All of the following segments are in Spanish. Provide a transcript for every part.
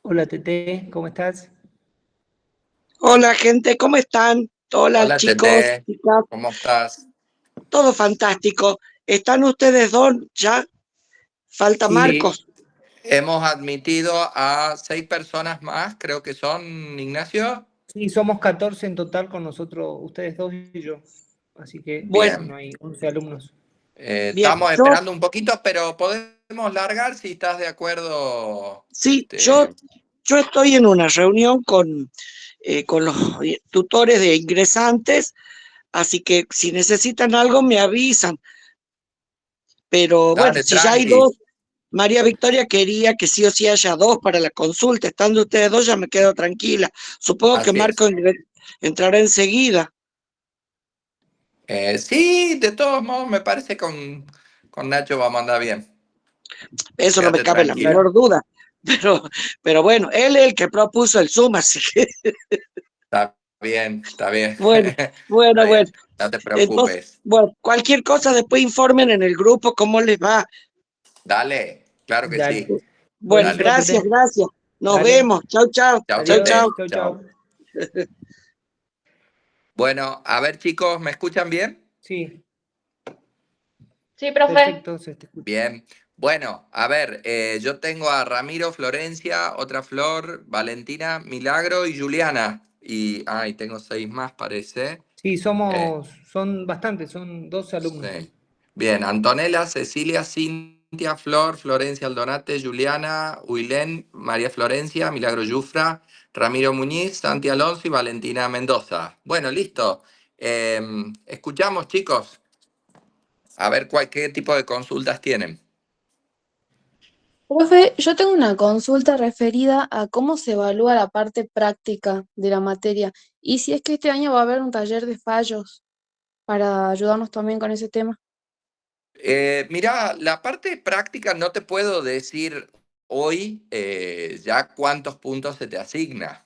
Hola Tete, ¿cómo estás? Hola gente, ¿cómo están? Hola Hola chicos, Tete, chicas, ¿cómo estás? todo fantástico. ¿Están ustedes dos ya? Falta Sí, Sí, Marcos. hemos admitido a 6 personas más, creo que son, Ignacio. sí, somos 14 en total con nosotros, ustedes dos y yo. Así que, Bueno, bueno, hay 11 alumnos. bien, Estamos esperando un poquito, pero podemos largar si estás de acuerdo. sí, yo estoy en una reunión con los tutores de ingresantes, así que si necesitan algo me avisan. Pero bueno, Dale, si ya hay tranqui. dos, María Victoria quería que sí o sí haya dos para la consulta. Estando ustedes dos ya me quedo tranquila. Supongo que Así Marcos es. entrará enseguida. Sí, de todos modos, me parece con Nacho vamos a andar bien. Eso no me Quédate cabe la tranquilo. menor duda. Pero bueno, él es el que propuso el Zoom, así que Está bien, está bien. bueno, Está bueno, bueno. bien, no te Entonces, preocupes. bueno, cualquier cosa después informen en el grupo cómo les va. Dale, claro que Dale. sí. Bueno, Buenísimo, Dale. gracias, Tete. gracias. Nos Dale. vemos. Chau, chau. Chao, Chau, Adiós. chau. Tete. Chau, Chao. chau. Bueno, a ver chicos, ¿me escuchan bien? Sí, Sí, profe. perfecto, se te escucha. Bien. Bueno, a ver, yo tengo a Ramiro, Florencia, otra Flor, Valentina, Milagro y Juliana. Y tengo 6 más, parece. Sí, Eh, son bastantes, son 12 alumnos. sí. Bien, Antonella, Cecilia, Cintia, Flor, Florencia Aldonate, Juliana, Huilén, María Florencia, Milagro Yufra, Ramiro Muñiz, Santi Alonso y Valentina Mendoza. Bueno, listo. Escuchamos, chicos, a ver qué tipo de consultas tienen. Profe, yo tengo una consulta referida a cómo se evalúa la parte práctica de la materia y si es que este año va a haber un taller de fallos para ayudarnos también con ese tema. Mira, la parte práctica no te puedo decir hoy ya cuántos puntos se te asigna.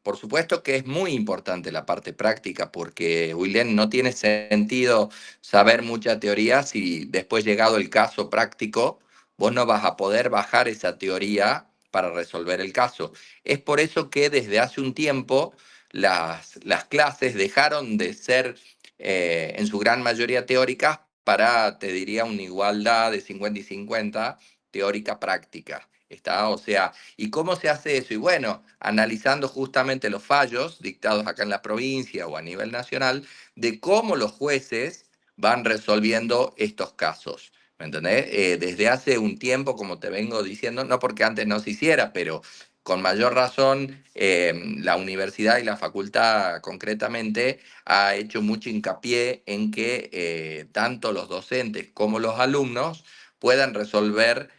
Por supuesto que es muy importante la parte práctica porque, William, no tiene sentido saber mucha teoría si después llegado el caso práctico, vos no vas a poder bajar esa teoría para resolver el caso. Es por eso que desde hace un tiempo las clases dejaron de ser en su gran mayoría teóricas para, te diría, una igualdad de 50 y 50, teórica práctica. ¿Está? O sea, ¿y cómo se hace eso? Y bueno, analizando justamente los fallos dictados acá en la provincia o a nivel nacional, de cómo los jueces van resolviendo estos casos. ¿Me entendés? Desde hace un tiempo, como te vengo diciendo, no porque antes no se hiciera, pero con mayor razón, la universidad y la facultad concretamente ha hecho mucho hincapié en que tanto los docentes como los alumnos puedan resolver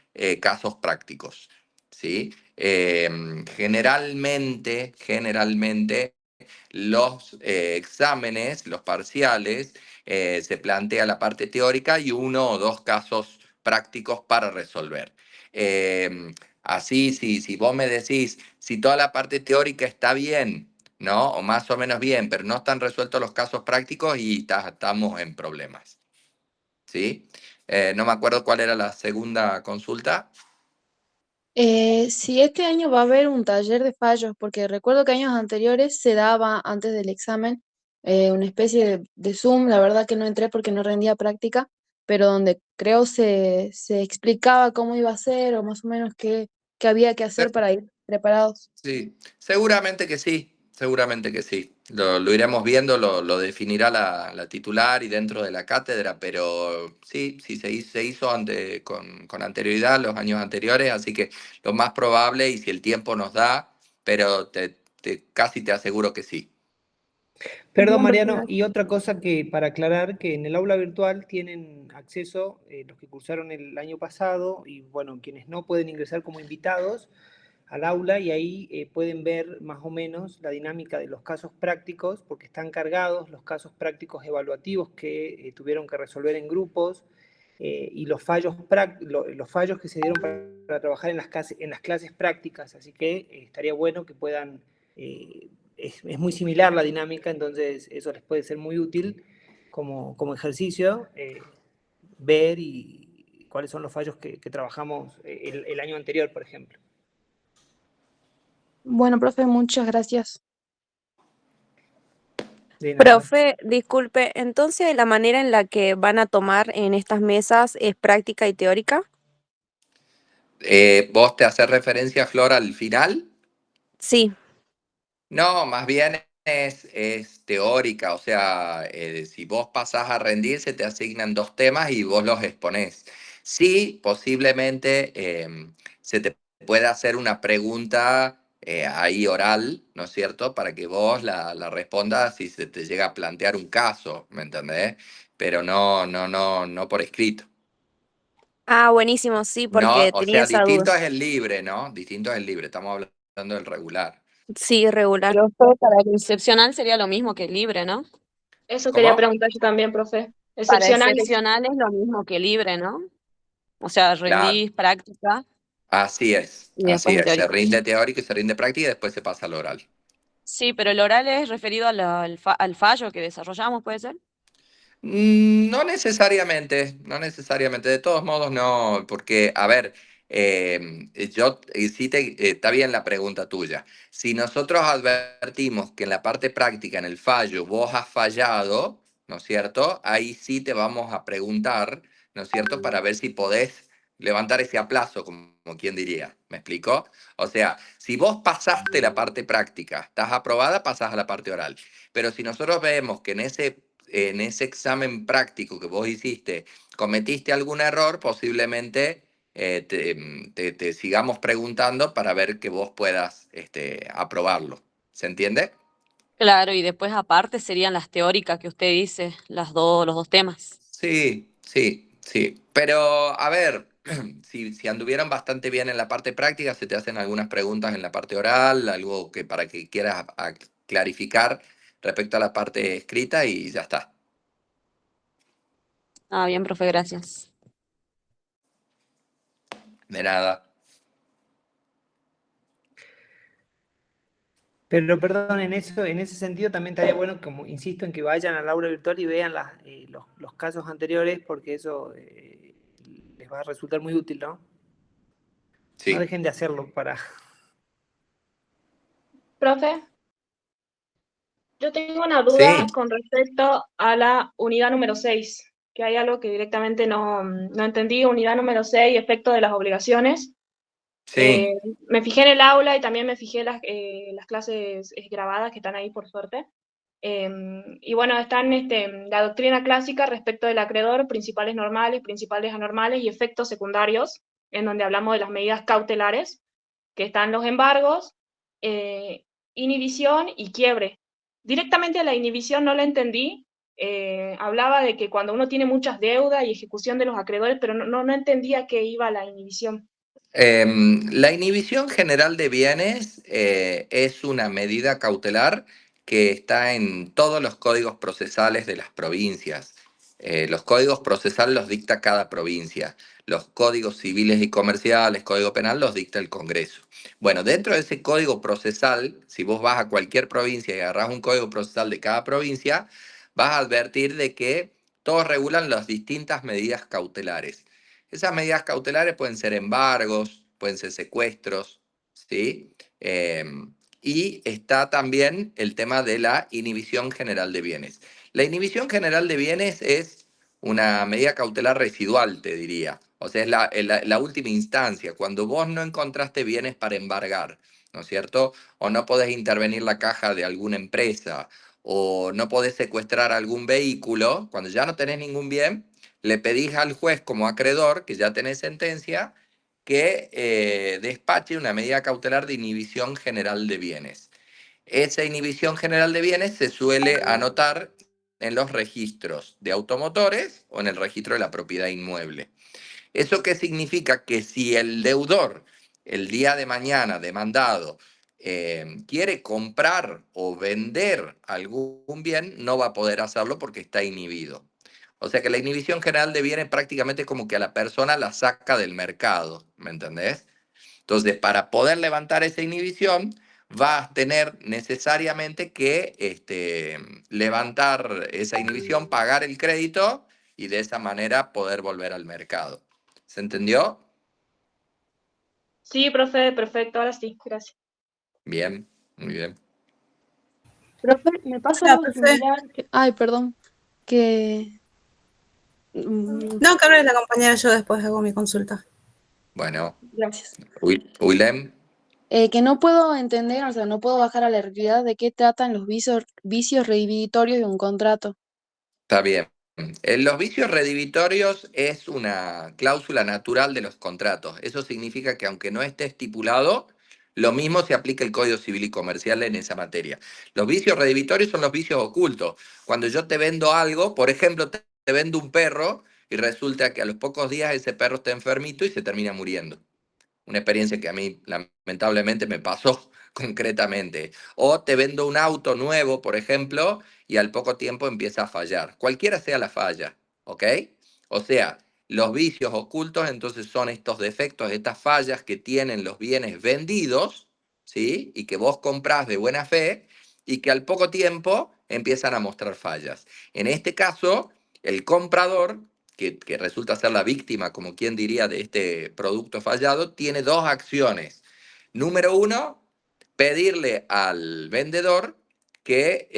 casos prácticos. ¿Sí? Generalmente los exámenes, los parciales, se plantea la parte teórica y 1 o 2 casos prácticos para resolver. Así, si vos me decís, si toda la parte teórica está bien, ¿no? O más o menos bien, pero no están resueltos los casos prácticos y estamos en problemas. ¿Sí? No me acuerdo cuál era la segunda consulta. Si este año va a haber un taller de fallos, porque recuerdo que años anteriores se daba antes del examen, una especie de Zoom, la verdad que no entré porque no rendía práctica, pero donde creo se explicaba cómo iba a ser o más o menos qué había que hacer para ir preparados. Sí, seguramente que sí, seguramente que sí. Lo iremos viendo, lo definirá la titular y dentro de la cátedra, pero sí, sí se hizo con anterioridad, los años anteriores, así que lo más probable, y si el tiempo nos da, pero casi te aseguro que sí. Perdón, Bien, Mariano, profesor. y otra cosa que para aclarar, que en el aula virtual tienen acceso los que cursaron el año pasado y bueno, quienes no pueden ingresar como invitados al aula y ahí pueden ver más o menos la dinámica de los casos prácticos, porque están cargados los casos prácticos evaluativos que tuvieron que resolver en grupos y los fallos, los fallos que se dieron para trabajar en las clases prácticas, así que estaría bueno que puedan es muy similar la dinámica, entonces eso les puede ser muy útil como ejercicio, ver y cuáles son los fallos que trabajamos el año anterior, por ejemplo. Bueno, profe, muchas gracias. De nada. Profe, disculpe, entonces la manera en la que van a tomar en estas mesas es práctica y teórica. ¿Vos te haces referencia, Flor, al final? Sí. No, más bien es teórica, o sea, si vos pasás a rendir, se te asignan dos temas y vos los exponés. Sí, posiblemente se te pueda hacer una pregunta ahí oral, ¿no es cierto? Para que vos la respondas si se te llega a plantear un caso, ¿me entendés? Pero no por escrito. Ah, buenísimo, sí, No, porque o tenía sea, esa duda. distinto es el libre, ¿no? Distinto es el libre, estamos hablando del regular. Sí, regular. Profe, para el excepcional sería lo mismo que libre, ¿no? Eso quería ¿Cómo? preguntar yo también, profe. Para Excepcionales. excepcional es lo mismo que libre, ¿no? O sea, Claro. rendís práctica Así es, y así después el es. Se teórico. rinde teórico y se rinde práctica y después se pasa al oral. Sí, pero el oral es referido al fallo que desarrollamos, ¿puede ser? No necesariamente, no necesariamente. De todos modos, no, porque, a ver, sí está bien la pregunta tuya. Si nosotros advertimos que en la parte práctica, en el fallo, vos has fallado, ¿no es cierto? Ahí sí te vamos a preguntar, ¿no es cierto? Para ver si podés levantar ese aplazo, como quien diría. ¿Me explico? O sea, si vos pasaste la parte práctica, estás aprobada, pasás a la parte oral. Pero si nosotros vemos que en ese examen práctico que vos hiciste cometiste algún error, posiblemente te sigamos preguntando para ver que vos puedas aprobarlo. ¿Se entiende? Claro, y después aparte serían las teóricas que usted dice, los dos temas. Sí, sí, sí. Pero a ver, si anduvieron bastante bien en la parte práctica, se te hacen algunas preguntas en la parte oral, algo que para que quieras clarificar respecto a la parte escrita y ya está. Ah, bien, profe, gracias. De nada. Pero perdón, en ese sentido también estaría bueno, como insisto, en que vayan al aula virtual y vean los casos anteriores, porque eso les va a resultar muy útil, ¿no? No Sí. dejen de hacerlo para... Profe, yo tengo una Sí. duda con respecto a la unidad número 6, que hay algo que directamente no entendí. Unidad número 6, efecto de las obligaciones. Sí. Me fijé en el aula y también me fijé en las clases grabadas que están ahí, por suerte. Y bueno, están la doctrina clásica respecto del acreedor, principales normales, principales anormales y efectos secundarios, en donde hablamos de las medidas cautelares, que están los embargos, inhibición y quiebre. Directamente a la inhibición no la entendí. Hablaba de que cuando uno tiene muchas deudas y ejecución de los acreedores, pero no entendía qué iba la inhibición. La inhibición general de bienes es una medida cautelar que está en todos los códigos procesales de las provincias. Los códigos procesales los dicta cada provincia. Los códigos civiles y comerciales, código penal, los dicta el Congreso. Bueno, dentro de ese código procesal, si vos vas a cualquier provincia y agarrás un código procesal de cada provincia, vas a advertir de que todos regulan las distintas medidas cautelares. Esas medidas cautelares pueden ser embargos, pueden ser secuestros, ¿sí? y está también el tema de la inhibición general de bienes. La inhibición general de bienes es una medida cautelar residual, te diría. O sea, es la última instancia, cuando vos no encontraste bienes para embargar, ¿no es cierto? O no podés intervenir la caja de alguna empresa, o no podés secuestrar algún vehículo, cuando ya no tenés ningún bien, le pedís al juez como acreedor, que ya tenés sentencia, que despache una medida cautelar de inhibición general de bienes. Esa inhibición general de bienes se suele anotar en los registros de automotores o en el registro de la propiedad inmueble. ¿Eso qué significa? Que si el deudor el día de mañana demandado quiere comprar o vender algún bien, no va a poder hacerlo porque está inhibido. O sea que la inhibición general de bienes prácticamente es como que a la persona la saca del mercado, ¿me entendés? Entonces, para poder levantar esa inhibición, vas a tener necesariamente que levantar esa inhibición, pagar el crédito y de esa manera poder volver al mercado. ¿Se entendió? Sí, profe, perfecto, ahora sí, gracias. Bien, muy bien. Profe, me pasa Hola, algo profe. similar. Ay, perdón. Que mm, No, que hable la compañera, yo después hago mi consulta. Bueno, gracias. Willem, Que no puedo entender, o sea, no puedo bajar a la realidad de qué tratan los vicios reinhibitorios de un contrato. está bien. Los vicios redivitorios es una cláusula natural de los contratos. Eso significa que aunque no esté estipulado, lo mismo se aplica el Código Civil y Comercial en esa materia. Los vicios redivitorios son los vicios ocultos. Cuando yo te vendo algo, por ejemplo, te vendo un perro y resulta que a los pocos días ese perro está enfermito y se termina muriendo. Una experiencia que a mí lamentablemente me pasó concretamente. O te vendo un auto nuevo, por ejemplo, y al poco tiempo empieza a fallar. Cualquiera sea la falla, ¿ok? O sea, los vicios ocultos entonces son estos defectos, estas fallas que tienen los bienes vendidos, ¿sí? Y que vos comprás de buena fe y que al poco tiempo empiezan a mostrar fallas. En este caso, el comprador que resulta ser la víctima, como quien diría, de este producto fallado, tiene dos acciones. Número uno, pedirle al vendedor que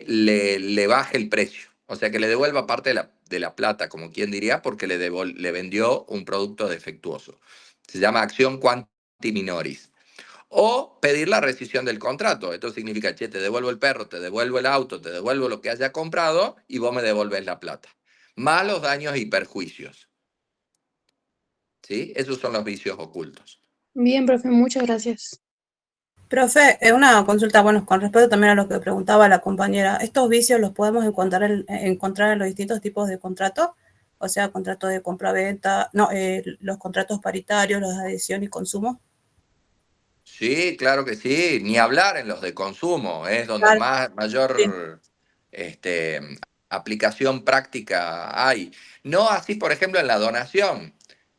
le baje el precio, o sea, que le devuelva parte de la plata, como quien diría, porque le vendió un producto defectuoso. Se llama acción quanti minoris. O pedir la rescisión del contrato. Esto significa, che, te devuelvo el perro, te devuelvo el auto, te devuelvo lo que haya comprado y vos me devolvés la plata. Más los daños y perjuicios. ¿Sí? Esos son los vicios ocultos. Bien, profe, muchas gracias. Profe, una consulta, bueno, con respecto también a lo que preguntaba la compañera, ¿estos vicios los podemos encontrar en los distintos tipos de contratos? O sea, contrato de compra-venta, no, los contratos paritarios, los de adhesión y consumo. Sí, claro que sí. Ni hablar en los de consumo. Es donde Claro, sí, mayor este, aplicación práctica hay. No así, por ejemplo, en la donación.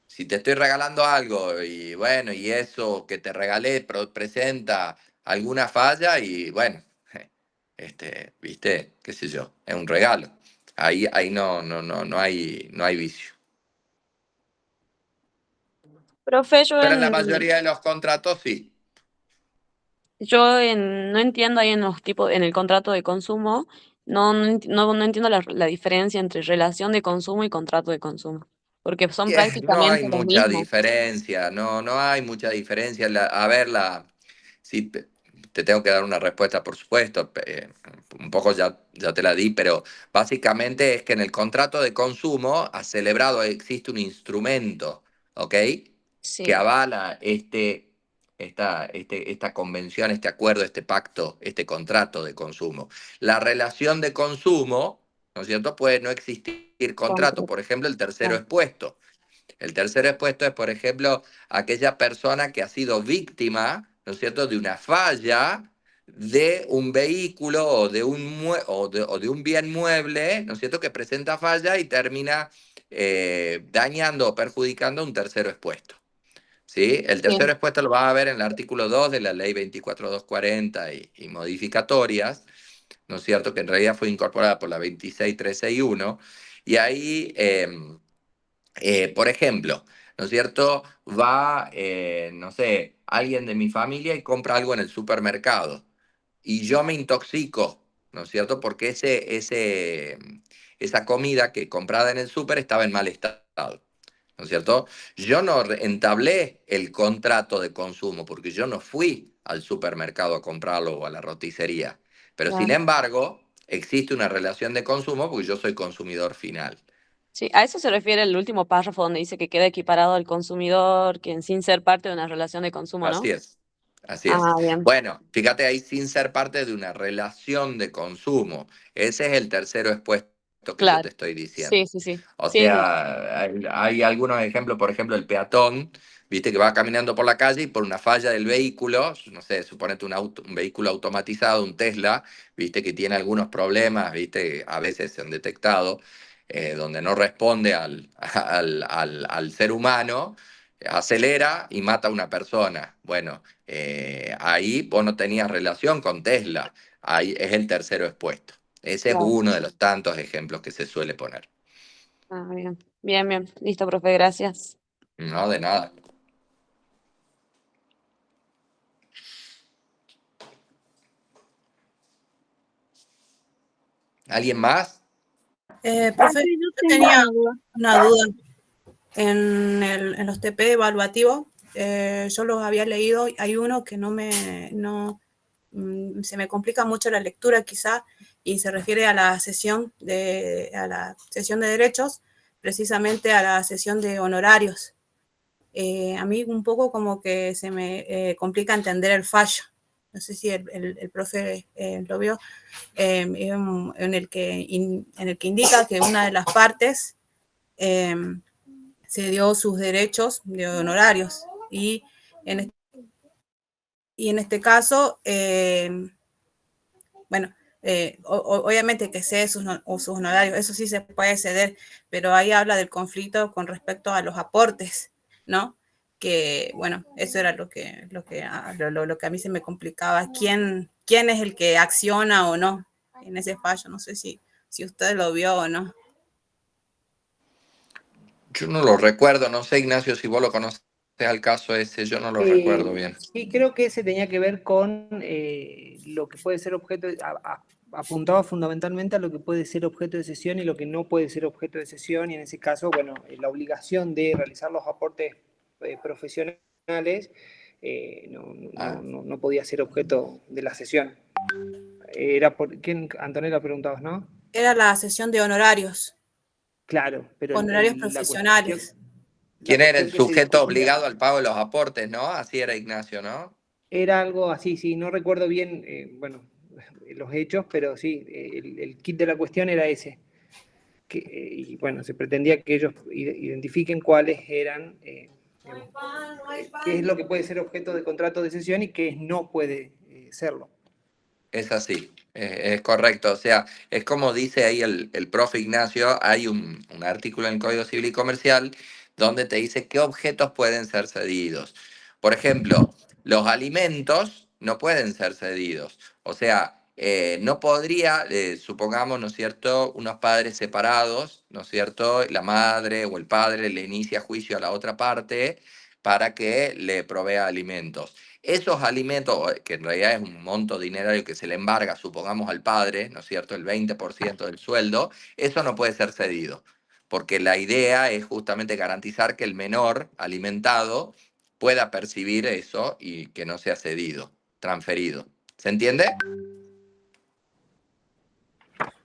Si te estoy regalando algo y bueno, y eso que te regalé presenta alguna falla y bueno, viste, qué sé yo, es un regalo. Ahí no hay vicio. Profe, Pero en la mayoría de los contratos sí. no entiendo ahí en los tipos, en el contrato de consumo, no entiendo la diferencia entre relación de consumo y contrato de consumo, porque son No hay prácticamente los mucha mismos. diferencia, no hay mucha diferencia. A ver, si te tengo que dar una respuesta, por supuesto, un poco ya te la di, pero básicamente es que en el contrato de consumo a celebrado existe un instrumento, ¿ok? Que Sí, avala esta convención, este acuerdo, este pacto, este contrato de consumo. La relación de consumo, ¿no es cierto? Puede no existir contrato. contrato. Por ejemplo, el tercero expuesto. El tercero expuesto es, por ejemplo, aquella persona que ha sido víctima, ¿no es cierto?, de una falla de un vehículo o de un bien mueble, ¿no es cierto?, que presenta falla y termina dañando o perjudicando a un tercero expuesto. ¿Sí? El tercero Sí, expuesto lo vas a ver en el artículo 2 de la ley 24240 y modificatorias, ¿no es cierto?, que en realidad fue incorporada por la 26361, y ahí por ejemplo, ¿no es cierto? Va, no sé, alguien de mi familia y compra algo en el supermercado y yo me intoxico, ¿no es cierto? Porque esa comida que comprada en el súper estaba en mal estado, ¿no es cierto? Yo no entablé el contrato de consumo porque yo no fui al supermercado a comprarlo o a la roticería. Pero sin Claro. embargo, existe una relación de consumo porque yo soy consumidor final. Sí, a eso se refiere el último párrafo donde dice que queda equiparado al consumidor, quien sin ser parte de una relación de consumo, ¿no? Así es, así es. Ah, bien, Bueno, fíjate ahí sin ser parte de una relación de consumo. Ese es el tercero expuesto que yo te claro. estoy diciendo. Sí, sí, sí. O Sí, sea, hay algunos ejemplos, por ejemplo, el peatón, viste que va caminando por la calle y por una falla del vehículo, no sé, suponete un vehículo automatizado, un Tesla, viste que tiene algunos problemas, viste, a veces se han detectado, donde no responde al ser humano, acelera y mata a una persona. Bueno, ahí vos no tenías relación con Tesla, ahí es el tercero expuesto. Ese es claro. uno de los tantos ejemplos que se suele poner. Ah, bien. Bien, bien. Listo, profe, gracias. No, de nada. ¿Alguien más? Profe, Sí, yo yo tengo tenía una duda. una duda en los TP evaluativos. Yo los había leído, hay uno que se me complica mucho la lectura quizá, y se refiere a la sesión de derechos, precisamente a la sesión de honorarios. A mí un poco como que se me complica entender el fallo. No sé si el profe lo vio, en el que indica que una de las partes se dio sus derechos de honorarios y en este caso, bueno, obviamente que cede sus honorarios, eso sí se puede ceder, pero ahí habla del conflicto con respecto a los aportes, ¿no? Que, bueno, eso era lo que a mí se me complicaba. ¿Quién es el que acciona o no en ese fallo? No sé si usted lo vio o no. Yo no lo recuerdo, no sé, Ignacio, si vos lo conoces al caso ese, yo no lo recuerdo bien. Sí, creo que ese tenía que ver con lo que puede ser objeto, apuntaba fundamentalmente a lo que puede ser objeto de sesión y lo que no puede ser objeto de sesión, y en ese caso, bueno, la obligación de realizar los aportes profesionales no podía ser objeto de la sesión. Era por, ¿quién, Antonella, preguntabas, no? Era la sesión de honorarios Claro, pero profesionales. la ¿Quién era el cuestión que se sujeto discutía obligado al pago de los aportes, no? Así era Ignacio, ¿no? era algo así, sí, no recuerdo bien, bueno, los hechos, pero sí, el kit de la cuestión era ese. Y bueno, se pretendía que ellos identifiquen cuáles eran, digamos, qué es lo que puede ser objeto de contrato de cesión y qué no puede serlo. Es así, es correcto. O sea, es como dice ahí el profe Ignacio, hay un artículo en el Código Civil y Comercial donde te dice qué objetos pueden ser cedidos. Por ejemplo, los alimentos no pueden ser cedidos. O sea, no podría, supongamos, ¿no es cierto?, unos padres separados, ¿no es cierto?, la madre o el padre le inicia juicio a la otra parte para que le provea alimentos. Esos alimentos, que en realidad es un monto dinerario que se le embarga, supongamos, al padre, ¿no es cierto?, el 20% del sueldo, eso no puede ser cedido, porque la idea es justamente garantizar que el menor alimentado pueda percibir eso y que no sea cedido, transferido. ¿Se entiende?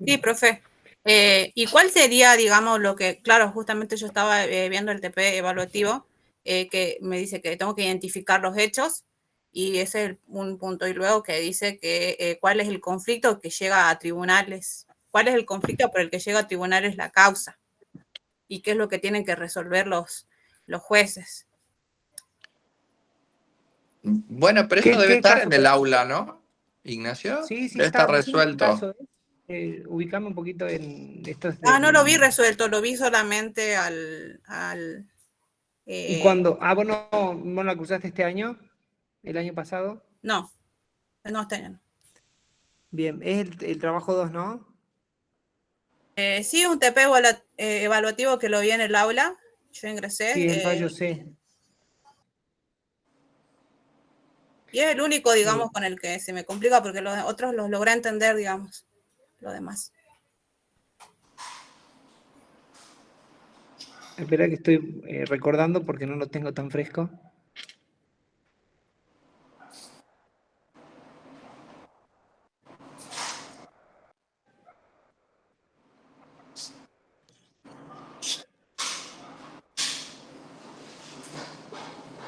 Sí, profe. ¿Y cuál sería, digamos, lo que, claro, justamente yo estaba viendo el TP evaluativo, que me dice que tengo que identificar los hechos, y ese es un punto, y luego que dice que cuál es el conflicto que llega a tribunales, cuál es el conflicto por el que llega a tribunales la causa, y qué es lo que tienen que resolver los jueces. Bueno, pero eso debe ¿Qué estar caso, en el perdón? aula, ¿no, Ignacio? Sí, sí Debe estar está, sí, ¿qué resuelto. caso es? Ubicame un poquito en esto. No lo vi resuelto, lo vi solamente ¿Y cuándo? Ah, ¿vos no la cursaste este año? ¿El año pasado? no está bien. Bien, es el trabajo 2, ¿no? Sí, un TP evaluativo que lo vi en el aula. Yo ingresé. Sí, el fallo C. Y es el único, digamos, con el que se me complica, porque los otros los logré entender, digamos, lo demás. Espera que estoy recordando porque no lo tengo tan fresco.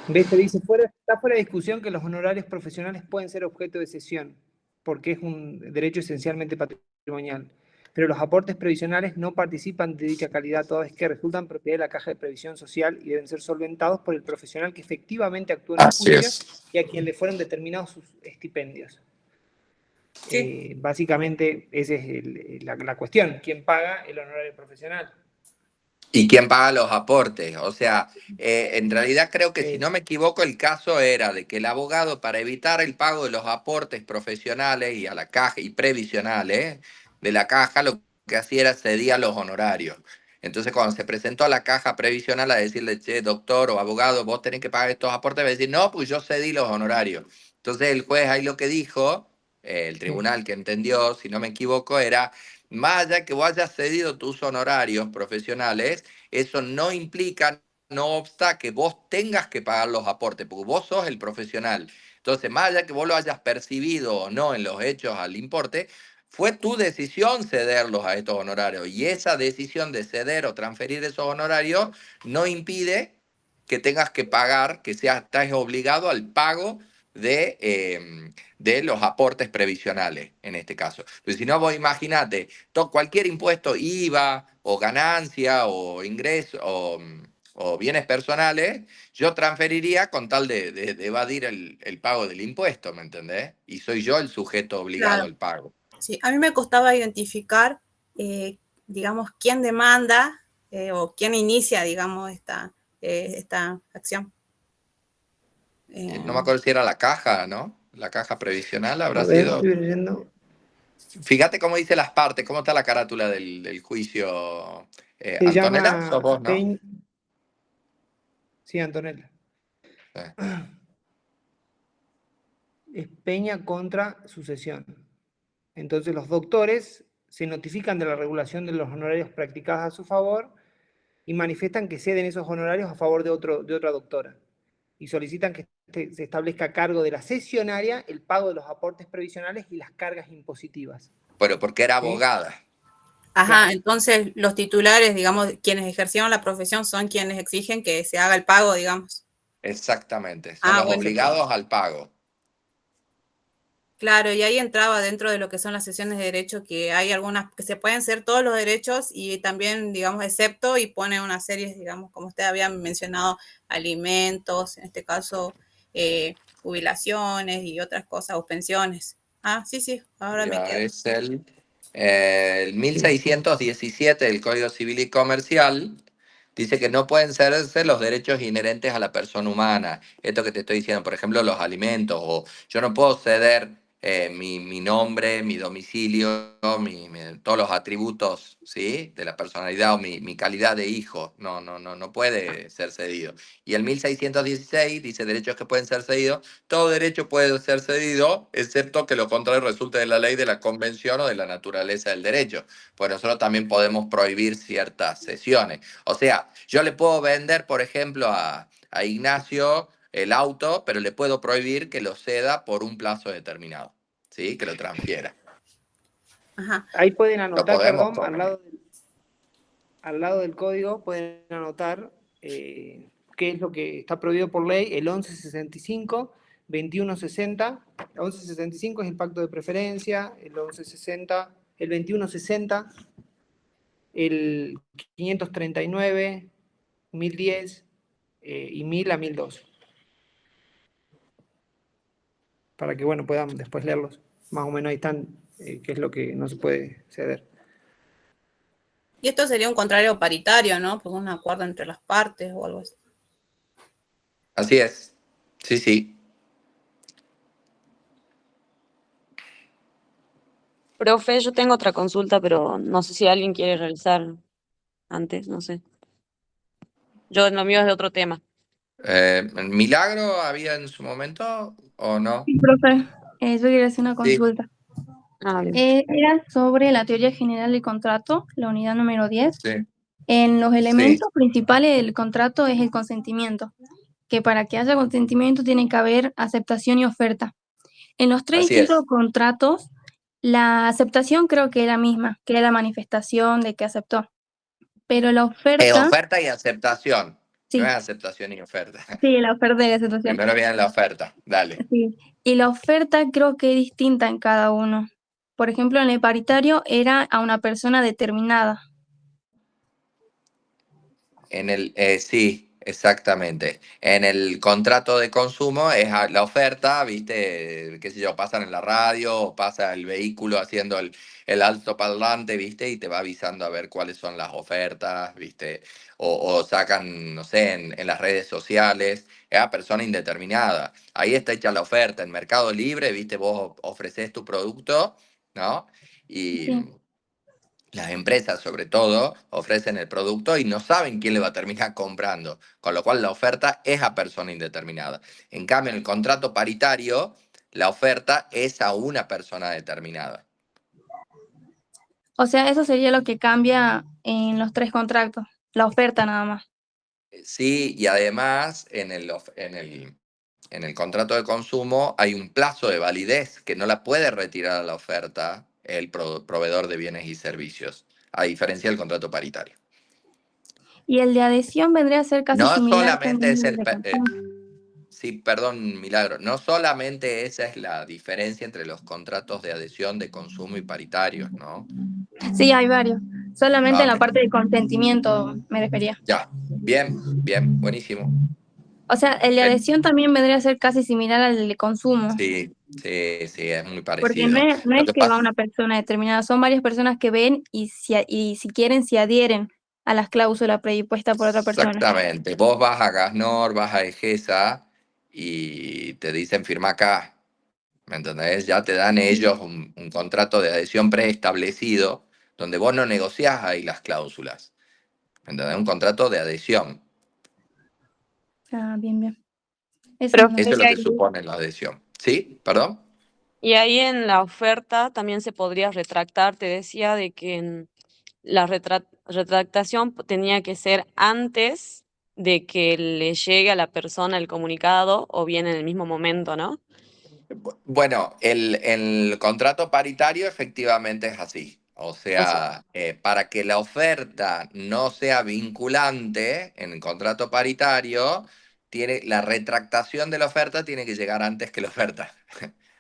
¿Ves? Te dice, está fuera de discusión que los honorarios profesionales pueden ser objeto de cesión, porque es un derecho esencialmente patrimonial. Pero los aportes previsionales no participan de dicha calidad, toda vez que resultan propiedad de la Caja de Previsión Social y deben ser solventados por el profesional que efectivamente actuó en el Así juicio es. y a quien le fueron determinados sus estipendios. Sí. Básicamente, esa es la cuestión. ¿Quién paga el honorario profesional? ¿Y quién paga los aportes? O sea, en realidad creo que si no me equivoco, el caso era de que el abogado, para evitar el pago de los aportes profesionales y a la caja y previsionales de la caja, lo que hacía era cedía los honorarios. Entonces, cuando se presentó a la caja previsional a decirle, che, doctor o abogado, vos tenés que pagar estos aportes, va a decir, no, pues yo cedí los honorarios. Entonces, el juez ahí lo que dijo, el tribunal que entendió, si no me equivoco, era más allá que vos hayas cedido tus honorarios profesionales, eso no implica, no obsta que vos tengas que pagar los aportes, porque vos sos el profesional. Entonces, más allá que vos lo hayas percibido o no en los hechos al importe, fue tu decisión cederlos a estos honorarios. Y esa decisión de ceder o transferir esos honorarios no impide que tengas que pagar, que estás obligado al pago de los aportes previsionales, en este caso. Pues si no, vos imaginate, cualquier impuesto, IVA o ganancia o ingreso o bienes personales, yo transferiría con tal de evadir el pago del impuesto, ¿me entendés? Y soy yo el sujeto obligado Claro. al pago. Sí, a mí me costaba identificar, digamos, quién demanda o quién inicia, digamos, esta acción. No me acuerdo si era la caja, ¿no? La caja previsional A habrá ver, sido. estoy leyendo. Fíjate cómo dice las partes, cómo está la carátula del juicio. Se Antonella, sos llama vos, ¿no? Sí, Antonella. Sí. Es Peña contra sucesión. Entonces los doctores se notifican de la regulación de los honorarios practicados a su favor y manifiestan que ceden esos honorarios a favor de otra doctora. Y solicitan que se establezca a cargo de la cesionaria el pago de los aportes previsionales y las cargas impositivas. Pero porque era ¿Sí? abogada. Ajá, Claro. entonces los titulares, digamos, quienes ejercieron la profesión son quienes exigen que se haga el pago, digamos. Exactamente, son los bueno, obligados al pago. Claro, y ahí entraba dentro de lo que son las sesiones de derecho, que hay algunas que se pueden ser todos los derechos y también, digamos, excepto, y pone una serie, digamos, como usted había mencionado, alimentos, en este caso, jubilaciones y otras cosas, o pensiones. Ah, sí, ahora me Mira, quedo. es el 1617 del Código Civil y Comercial. Dice que no pueden cederse los derechos inherentes a la persona humana. Esto que te estoy diciendo, por ejemplo, los alimentos, o yo no puedo ceder mi nombre, mi domicilio, todos los atributos, ¿sí? De la personalidad o mi calidad de hijo. No puede ser cedido. Y el 1616 dice derechos que pueden ser cedidos. Todo derecho puede ser cedido, excepto que lo contrario resulte de la ley, de la convención o de la naturaleza del derecho. Pues nosotros también podemos prohibir ciertas cesiones. O sea, yo le puedo vender, por ejemplo, a Ignacio el auto, pero le puedo prohibir que lo ceda por un plazo determinado, ¿sí? Que lo transfiera. Ajá. Ahí pueden Lo anotar, podemos perdón, prohibir. al lado del código pueden anotar qué es lo que está prohibido por ley, el 1165, 2160. El 1165 es el pacto de preferencia, el 1160, el 2160, el 539, 1010 y 1000 a 1002. Para que, bueno, puedan después leerlos. Más o menos ahí están, qué es lo que no se puede ceder. Y esto sería un contrario paritario, ¿no? Por un acuerdo entre las partes o algo así. Así es. Sí. Profe, yo tengo otra consulta, pero no sé si alguien quiere realizar antes, no sé. Yo lo mío es de otro tema. ¿Milagro había en su momento? ¿o no? Sí, profe, yo quería hacer una Sí, consulta. Bien. Era sobre la teoría general del contrato, la unidad número 10. sí, En los sí, elementos principales del contrato es el consentimiento, que para que haya consentimiento tiene que haber aceptación y oferta. En los 3 así distintos es. contratos, la aceptación creo que es la misma, que es la manifestación de que aceptó, pero la oferta, Oferta y aceptación. No sí, es aceptación y oferta. sí, la oferta y la aceptación, Primero viene la oferta. Dale. sí. Y la oferta creo que es distinta en cada uno. Por ejemplo, en el paritario era a una persona determinada. Sí, exactamente. En el contrato de consumo es la oferta, viste, qué sé yo, pasan en la radio, o pasa el vehículo haciendo el altoparlante, viste, y te va avisando a ver cuáles son las ofertas, viste, o sacan, no sé, en las redes sociales, es a persona indeterminada. Ahí está hecha la oferta. En Mercado Libre, viste, vos ofreces tu producto, ¿no? Y Sí. las empresas, sobre todo, ofrecen el producto y no saben quién le va a terminar comprando, con lo cual la oferta es a persona indeterminada. En cambio, en el contrato paritario, la oferta es a una persona determinada. O sea, eso sería lo que cambia en los 3 contratos, la oferta nada más. Sí, y además en el contrato de consumo hay un plazo de validez que no la puede retirar a la oferta el proveedor de bienes y servicios, a diferencia del contrato paritario. Y el de adhesión vendría a ser casi No similar solamente también es al de consumo. sí, perdón, Milagro. No solamente esa es la diferencia entre los contratos de adhesión, de consumo y paritarios, ¿no? Sí, hay varios. Solamente Ah, en la ok. parte de consentimiento me refería. Ya. Bien, bien, buenísimo. O sea, el de Eh, adhesión también vendría a ser casi similar al de consumo, Sí, sí, sí, es muy porque parecido. no Lo es que que va pasa, una persona determinada, son varias personas que ven y si quieren, se adhieren a las cláusulas predispuestas por otra persona. exactamente. Vos vas a Gasnor, vas a Egesa y te dicen firma acá. ¿Me entendés? Ya te dan ellos un contrato de adhesión preestablecido donde vos no negociás ahí las cláusulas. ¿Me entendés? Un contrato de adhesión. Ah, bien, bien. Eso no Eso Profe, es sé. lo que supone la adhesión. ¿Sí? ¿Perdón? y ahí en la oferta también se podría retractar, te decía de que la retractación tenía que ser antes de que le llegue a la persona el comunicado o bien en el mismo momento, ¿no? Bueno, el contrato paritario efectivamente es así. O Eso. sea, para que la oferta no sea vinculante en el contrato paritario, la retractación de la oferta tiene que llegar antes que la oferta.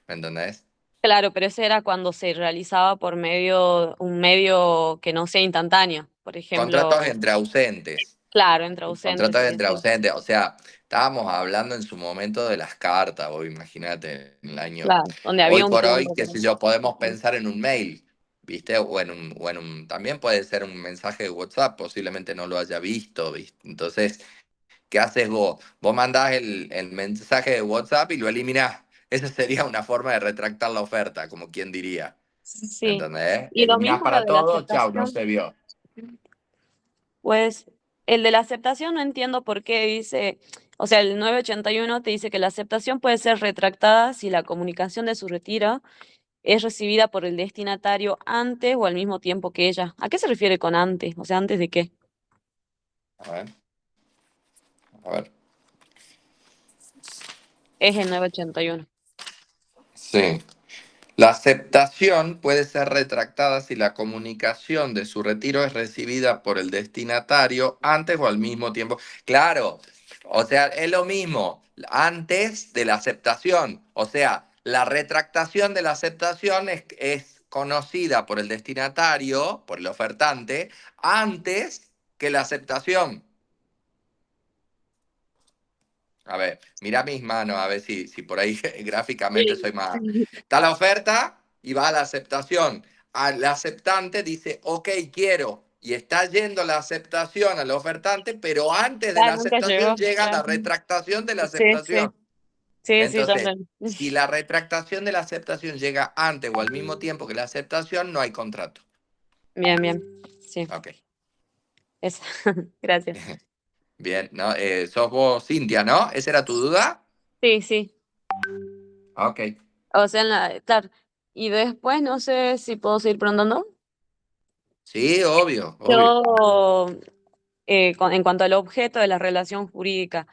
¿Me entendés? Claro, pero ese era cuando se realizaba por un medio que no sea instantáneo. Por ejemplo, Contratos entre ausentes. claro, entre ausentes Contratos y entre así. ausentes. O sea, estábamos hablando en su momento de las cartas, vos imagínate, en el año. Claro, donde Hoy había un por hoy, tiempo. qué sé yo, podemos pensar en un mail, ¿viste? También puede ser un mensaje de WhatsApp, posiblemente no lo haya visto, ¿viste? Entonces, ¿qué haces vos? Vos mandás el mensaje de WhatsApp y lo eliminás. Esa sería una forma de retractar la oferta, como quien diría. Sí. ¿Entendés? Y lo Eliminás mismo lo para de la todo, chau, no aceptación. se vio. Pues el de la aceptación no entiendo por qué dice, o sea, el 981 te dice que la aceptación puede ser retractada si la comunicación de su retiro es recibida por el destinatario antes o al mismo tiempo que ella. ¿A qué se refiere con antes? O sea, ¿antes de qué? A ver, a ver. Es el 981. Sí. La aceptación puede ser retractada si la comunicación de su retiro es recibida por el destinatario antes o al mismo tiempo. Claro, o sea, es lo mismo, antes de la aceptación. O sea, la retractación de la aceptación es conocida por el destinatario, por el ofertante, antes que la aceptación. A ver, mira mis manos, a ver si por ahí gráficamente soy más. Está la oferta y va a la aceptación. Al aceptante dice, ok, quiero. Y está yendo la aceptación al ofertante, pero antes de Ah, la nunca aceptación llegó. llega Claro. la retractación de la Sí, sí. aceptación. Sí, sí, ya Entonces, entendí. si la retractación de la aceptación llega antes o al mismo tiempo que la aceptación, no hay contrato. Bien, bien. Sí, Ok. eso. Gracias. Bien, ¿no? Sos vos, Cintia, ¿no? ¿Esa era tu duda? Sí, sí. Ok. O sea, claro. Y después no sé si puedo seguir preguntando. Sí, obvio, obvio. Yo, en cuanto al objeto de la relación jurídica,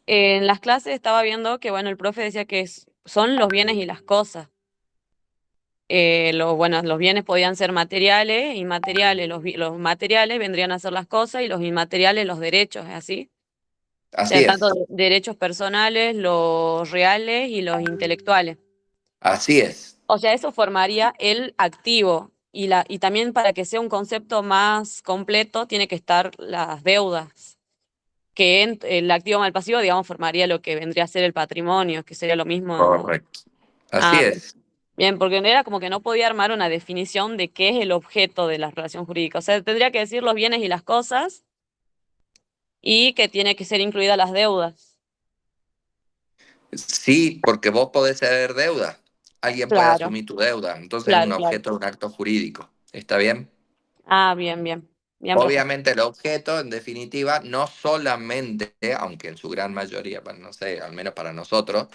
en las clases estaba viendo que, bueno, el profe decía que son los bienes y las cosas. Bueno, los bienes podían ser materiales, inmateriales. Los materiales vendrían a ser las cosas y los inmateriales los derechos, ¿es así? O sea, Así tanto es, derechos personales, los reales y los intelectuales. así es. O sea, eso formaría el activo. Y también para que sea un concepto más completo, tiene que estar las deudas, que el activo más el pasivo, digamos, formaría lo que vendría a ser el patrimonio, que sería lo mismo. Correcto. Así Ah, es. bien, porque era como que no podía armar una definición de qué es el objeto de la relación jurídica. O sea, tendría que decir los bienes y las cosas y que tiene que ser incluidas las deudas. Sí, porque vos podés ceder deuda. Alguien puede Claro, asumir tu deuda. Entonces es un claro, claro. objeto de un acto jurídico. ¿Está bien? Ah, bien, bien. Bien, profe. Obviamente el objeto, en definitiva, no solamente, aunque en su gran mayoría, bueno, no sé, al menos para nosotros,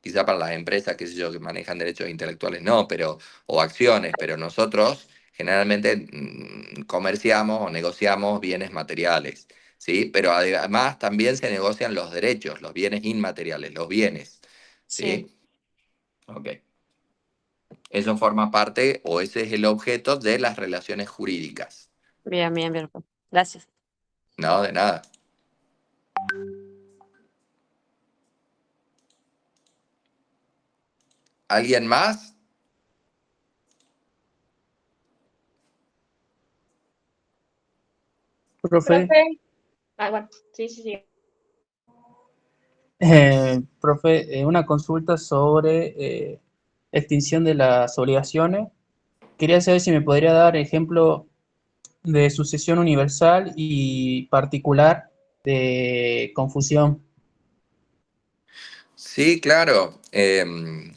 quizá para las empresas, qué sé yo, que manejan derechos intelectuales, no, pero, o acciones, pero nosotros generalmente comerciamos o negociamos bienes materiales, ¿sí? Pero además también se negocian los derechos, los bienes inmateriales, los bienes, Sí, ¿sí? Ok. Eso forma parte, o ese es el objeto de las relaciones jurídicas. bien, bien, bien, profe. Gracias. No, de nada. ¿Alguien más? Profe, Profe, bueno, sí, sí, sí. profe, una consulta sobre extinción de las obligaciones. Quería saber si me podría dar ejemplo de sucesión universal y particular de confusión. Sí, claro. En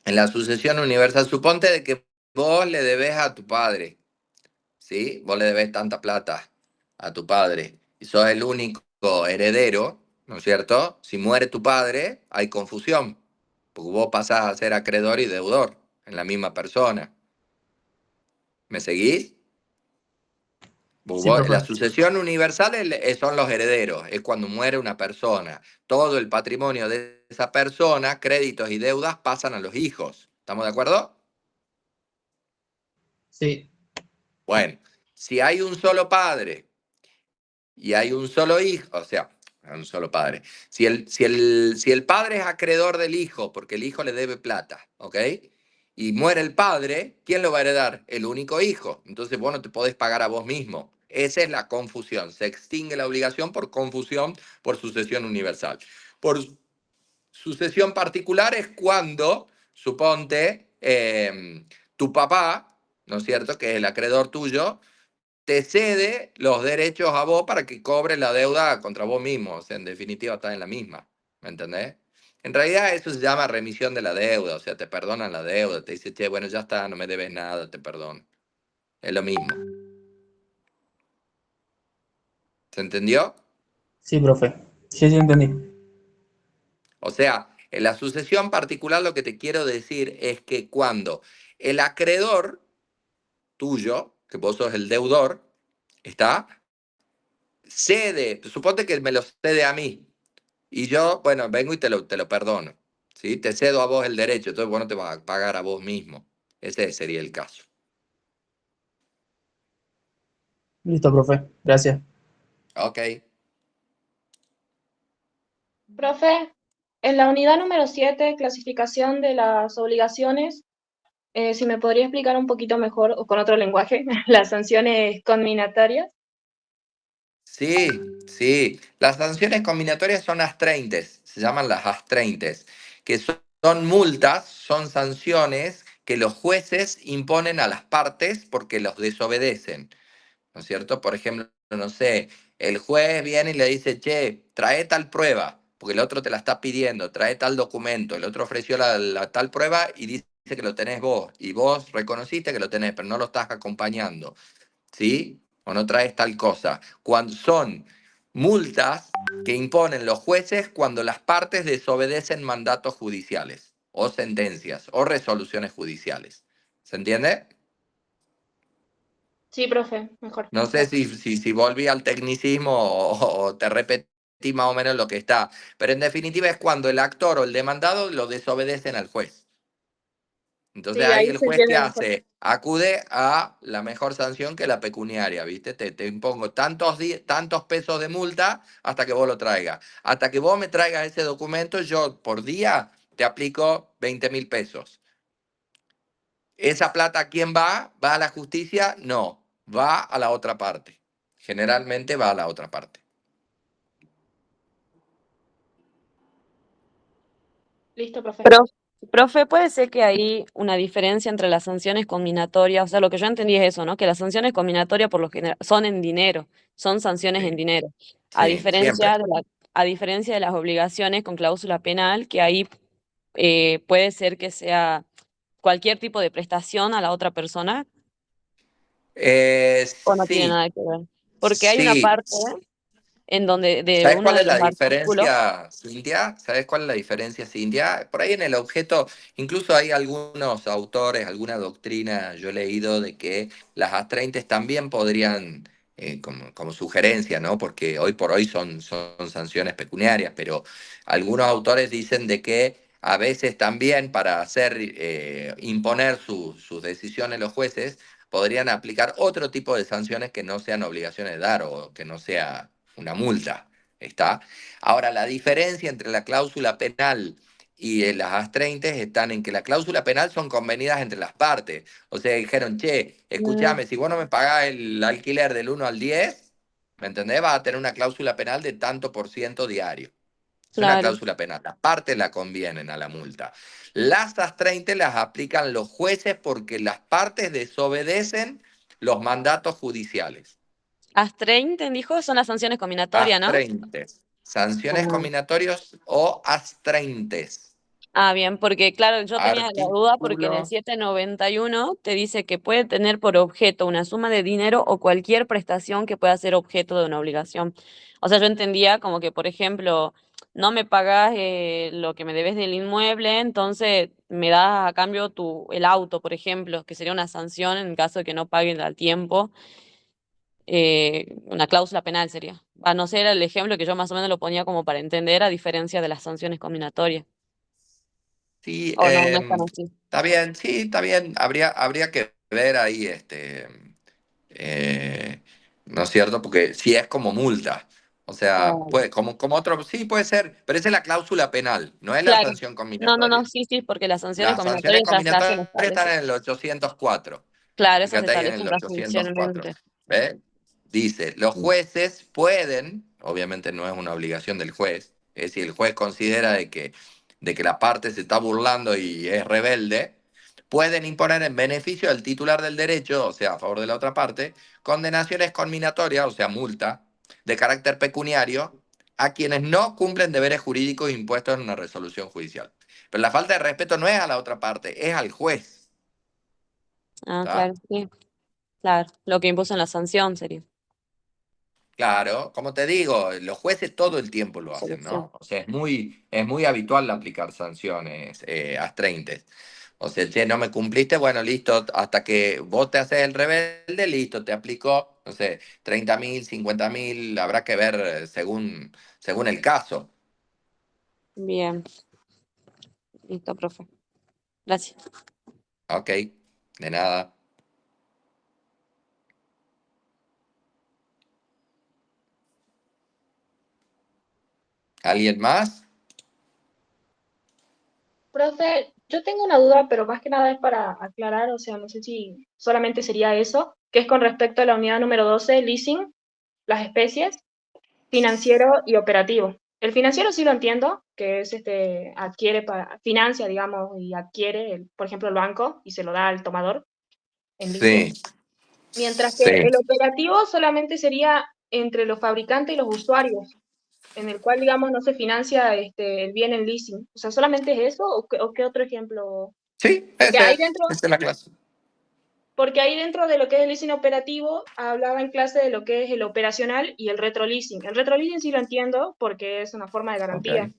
la sucesión universal, suponte de que vos le debes a tu padre, ¿sí? Vos le debes tanta plata a tu padre y sos el único heredero, ¿no es cierto? Si muere tu padre, hay confusión, porque vos pasás a ser acreedor y deudor en la misma persona. ¿Me seguís? Sí, La profe. sucesión universal son los herederos, es cuando muere una persona. Todo el patrimonio de esa persona, créditos y deudas pasan a los hijos. ¿Estamos de acuerdo? Sí, Bueno, si hay un solo padre y hay un solo hijo, o sea, un solo padre, si el padre es acreedor del hijo porque el hijo le debe plata, ¿ok? Y muere el padre, ¿quién lo va a heredar? El único hijo. Entonces vos no te podés pagar a vos mismo. Esa es la confusión. Se extingue la obligación por confusión por sucesión universal. Por sucesión particular es cuando, suponte, tu papá, ¿no es cierto?, que es el acreedor tuyo, te cede los derechos a vos para que cobres la deuda contra vos mismo. O sea, en definitiva, está en la misma. ¿Me entendés? En realidad eso se llama remisión de la deuda. O sea, te perdonan la deuda. Te dice, che, bueno, ya está, no me debes nada, te perdono. Es lo mismo. ¿Se entendió? sí, profe. Sí, sí, entendí. O sea, en la sucesión particular lo que te quiero decir es que cuando el acreedor tuyo, que vos sos el deudor, ¿está? Cede, suponte que me lo cede a mí. Y yo, bueno, vengo y te lo perdono. ¿Sí? Te cedo a vos el derecho, entonces vos no te vas a pagar a vos mismo. Ese sería el caso. Listo, profe. Gracias. Ok. Profe, en la unidad número 7, clasificación de las obligaciones, si me podría explicar un poquito mejor o con otro lenguaje, las sanciones conminatorias. Sí, sí. Las sanciones combinatorias son astraintes, se llaman las astraintes, que son multas, son sanciones que los jueces imponen a las partes porque los desobedecen. ¿No es cierto? Por ejemplo, no sé, el juez viene y le dice, che, trae tal prueba, porque el otro te la está pidiendo, trae tal documento, el otro ofreció la tal prueba y dice que lo tenés vos, y vos reconociste que lo tenés, pero no lo estás acompañando, ¿sí? O no traes tal cosa. Cuando son multas que imponen los jueces cuando las partes desobedecen mandatos judiciales o sentencias o resoluciones judiciales. ¿Se entiende? Sí, profe, mejor. No sé si volví al tecnicismo o te repetí más o menos lo que está, pero en definitiva es cuando el actor o el demandado lo desobedecen al juez. Entonces Sí, ahí ahí el se juez, ¿qué entiende mejor. hace? Acude a la mejor sanción que la pecuniaria, ¿viste? Te impongo tantos pesos de multa hasta que vos lo traigas. Hasta que vos me traigas ese documento, yo por día te aplico 20.000 pesos. ¿Esa plata a quién va? ¿Va a la justicia? No, va a la otra parte. Generalmente va a la otra parte. Listo, profe. Profe, puede ser que hay una diferencia entre las sanciones combinatorias, o sea, lo que yo entendí es eso, ¿no? Que las sanciones combinatorias por lo general son en dinero, son sanciones en Sí, dinero, sí, siempre. a diferencia de las obligaciones con cláusula penal, que ahí puede ser que sea cualquier tipo de prestación a la otra persona, o no tiene Sí, nada que ver. Porque hay una sí. parte en donde de ¿Sabes uno cuál de es los la artículos, diferencia, Cintia? ¿Sabes cuál es la diferencia, Cintia? Por ahí en el objeto, incluso hay algunos autores, alguna doctrina, yo he leído de que las A30 también podrían, como sugerencia, ¿no? Porque hoy por hoy son sanciones pecuniarias, pero algunos autores dicen de que a veces también para imponer sus decisiones los jueces, podrían aplicar otro tipo de sanciones que no sean obligaciones de dar o que no sea una multa. ¿Está? Ahora, la diferencia entre la cláusula penal y las AS30 están en que la cláusula penal son convenidas entre las partes. O sea, dijeron, che, escúchame, si vos no me pagás el alquiler del 1 al 10, ¿me entendés? Vas a tener una cláusula penal de tanto por ciento diario. Es una claro. cláusula penal. Las partes la convienen a la multa. Las AS30 las aplican los jueces porque las partes desobedecen los mandatos judiciales. AS30, dijo, son las sanciones combinatorias, ¿no? AS30. Sanciones Ah. combinatorias o AS30. Ah, bien, porque claro, yo tenía la duda porque en el Artículo. 791 te dice que puede tener por objeto una suma de dinero o cualquier prestación que pueda ser objeto de una obligación. O sea, yo entendía como que, por ejemplo, no me pagas lo que me debes del inmueble, entonces me das a cambio el auto, por ejemplo, que sería una sanción en caso de que no paguen al tiempo. Una cláusula penal sería. A no ser el ejemplo que yo más o menos lo ponía como para entender, a diferencia de las sanciones combinatorias. Sí, O no, no es tan así. está bien, sí, está bien. Habría que ver ahí, eh, ¿no es cierto? Porque si es como multa. O sea, Ah, puede, como otro, sí puede ser, pero esa es la cláusula penal, no es la claro. sanción No, combinatoria. sí, sí, porque las sanciones Las sanciones combinatorias ya se hacen combinatorias están establecidas. en el 804. Claro, esas se Fíjate ahí en el establecen 804. transaccionalmente. ¿Ves? Dice, los jueces pueden, obviamente no es una obligación del juez, es decir, el juez considera de que la parte se está burlando y es rebelde, pueden imponer en beneficio del titular del derecho, o sea, a favor de la otra parte, condenaciones conminatorias, o sea, multa, de carácter pecuniario, a quienes no cumplen deberes jurídicos impuestos en una resolución judicial. Pero la falta de respeto no es a la otra parte, es al juez. Ah, ¿Está? claro, sí, claro. Lo que impuso en la sanción sería Claro, como te digo, los jueces todo el tiempo lo hacen, solución. ¿no? O sea, es muy habitual aplicar sanciones AS30. O sea, che, no me cumpliste, bueno, listo, hasta que vos te haces el rebelde, listo, te aplicó, no sé, 30.000, 50.000, habrá que ver según el caso. Bien, listo, profe. Gracias. Ok, de nada. ¿Alguien más? Profe, yo tengo una duda, pero más que nada es para aclarar, o sea, no sé si solamente sería eso, que es con respecto a la unidad número 12, leasing, las especies, financiero y operativo. El financiero sí lo entiendo, que es financia, digamos, y adquiere, por ejemplo, el banco y se lo da al tomador en leasing. Sí, Mientras que sí. el operativo solamente sería entre los fabricantes y los usuarios, en el cual, digamos, no se financia el bien en leasing. O sea, ¿solamente es eso o qué otro ejemplo? Sí, Porque esa ahí es, dentro, esa es la clase. Porque ahí dentro de lo que es el leasing operativo, hablaba en clase de lo que es el operacional y el retroleasing. El retroleasing sí lo entiendo porque es una forma de garantía, Ok.